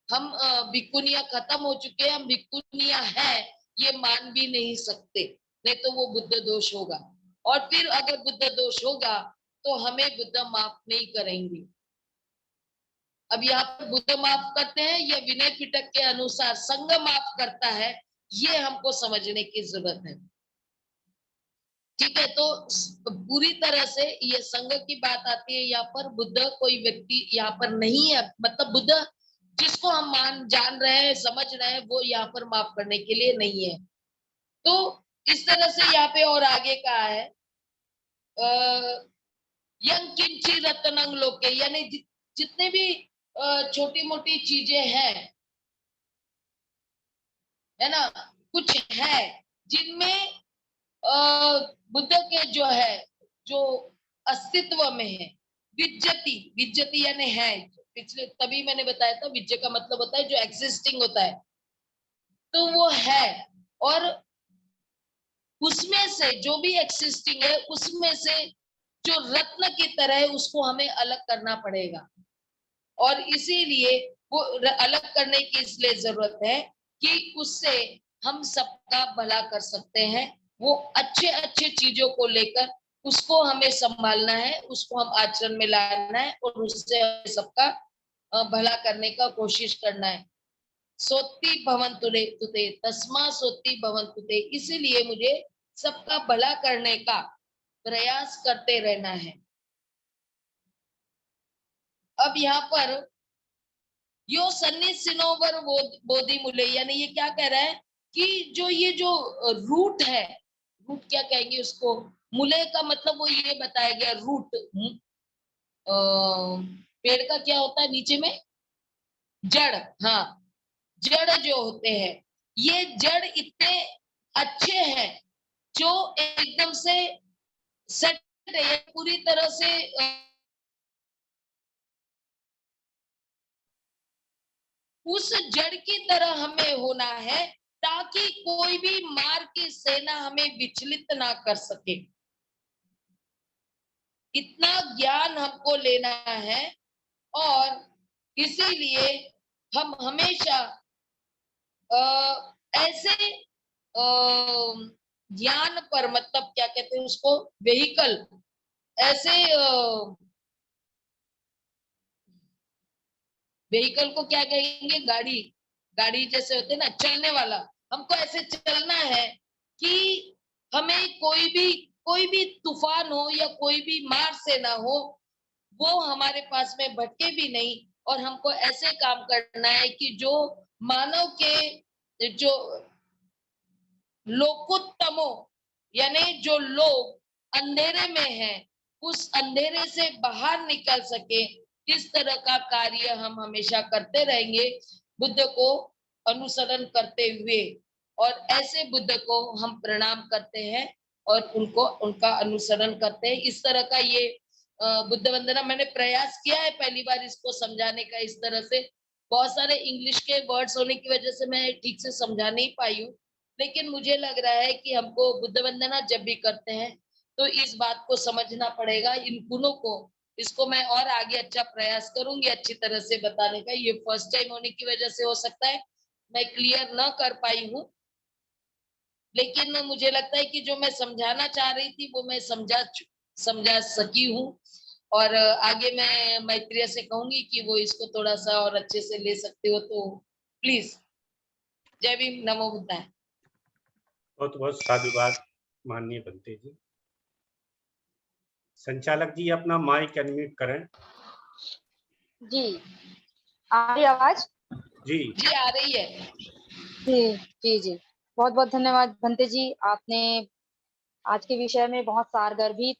हम भिक्खुनियां खत्म हो चुके हैं, हम भिक्खुनियां हैं ये मान भी नहीं सकते, नहीं तो वो बुद्ध दोष होगा। और फिर अगर बुद्ध दोष होगा तो हमें बुद्ध माफ नहीं करेंगे। अब यहाँ पर बुद्ध माफ करते हैं या विनय पिटक के अनुसार संघ माफ करता है, ये हमको समझने की जरूरत है। ठीक है, तो पूरी तरह से ये संघ की बात आती है यहाँ पर। बुद्ध कोई व्यक्ति यहाँ पर नहीं है, मतलब बुद्ध जिसको हम जान रहे हैं, समझ रहे हैं, वो यहाँ पर माफ करने के लिए नहीं है। तो इस तरह से यहाँ पे और आगे कहा है यंग किंची रत्नंग लोके, यानी जितने भी छोटी मोटी चीजें हैं, है ना, कुछ है जिनमें बुद्ध के जो है, जो अस्तित्व में है, विज्जति, विज्जति यानी है, पिछले तभी मैंने बताया था विज्ज का मतलब होता है जो एग्जिस्टिंग होता है, तो वो है। और उसमें से जो भी एक्सिस्टिंग है उसमें से जो रत्न की तरह है उसको हमें अलग करना पड़ेगा। और इसीलिए वो अलग करने की इसलिए जरूरत है कि उससे हम सबका भला कर सकते हैं। वो अच्छे अच्छे चीजों को लेकर उसको हमें संभालना है, उसको हम आचरण में लाना है और उससे सबका भला करने का कोशिश करना है। सोती भवन्तु तुते तस्मा सोती भवन्तु ते, इसीलिए मुझे सबका भला करने का प्रयास करते रहना है। अब यहाँ पर यो सन्निसिनोवर बोधि मूले, यानी ये क्या कह रहा है कि जो ये जो रूट है, रूट क्या कहेंगे उसको, मूले का मतलब वो ये बताया गया रूट, पेड़ का क्या होता है नीचे में, जड़, हाँ, जड़ जो होते हैं, ये जड़ इतने अच्छे हैं जो एकदम से सेट है, पूरी तरह से उस जड़ की तरह हमें होना है ताकि कोई भी मार की सेना हमें विचलित ना कर सके। इतना ज्ञान हमको लेना है और इसीलिए हम हमेशा ऐसे ज्ञान पर, मतलब क्या कहते हैं उसको, व्हीकल, ऐसे व्हीकल को क्या कहेंगे, गाड़ी, गाड़ी जैसे होते हैं ना चलने वाला, हमको ऐसे चलना है कि हमें कोई भी तूफान हो या कोई भी मार से ना हो, वो हमारे पास में भटके भी नहीं। और हमको ऐसे काम करना है कि जो मानव के जो लोकोत्तमो, यानी जो लोग अंधेरे में हैं उस अंधेरे से बाहर निकल सके, इस तरह का कार्य हम हमेशा करते रहेंगे बुद्ध को अनुसरण करते हुए। और ऐसे बुद्ध को हम प्रणाम करते हैं और उनको उनका अनुसरण करते हैं। इस तरह का ये बुद्ध वंदना मैंने प्रयास किया है पहली बार इसको समझाने का इस तरह से। बहुत सारे इंग्लिश के वर्ड्स होने की वजह से मैं ठीक से समझा नहीं पाई हूँ, लेकिन मुझे लग रहा है कि हमको बुद्ध वंदना जब भी करते हैं तो इस बात को समझना पड़ेगा, इन गुणों को। इसको मैं और आगे अच्छा प्रयास करूंगी अच्छी तरह से बताने का। ये फर्स्ट टाइम होने की वजह से हो सकता है मैं क्लियर न कर पाई हूँ, लेकिन मुझे लगता है कि जो मैं समझाना चाह रही थी वो मैं समझा सकी हूँ। और आगे मैं मैत्रिया से कहूंगी कि वो इसको थोड़ा सा और अच्छे से ले सकते हो तो प्लीज। जय भीम, नमो बुद्धाय। बहुत बहुत साधुवाद माननीय बनते जी। संचालक जी अपना माइक अनम्यूट करें। जी आ रही आवाज? जी जी आ रही है। जी जी जी, बहुत बहुत धन्यवाद भंते जी, आपने आज के विषय में बहुत सारगर्भित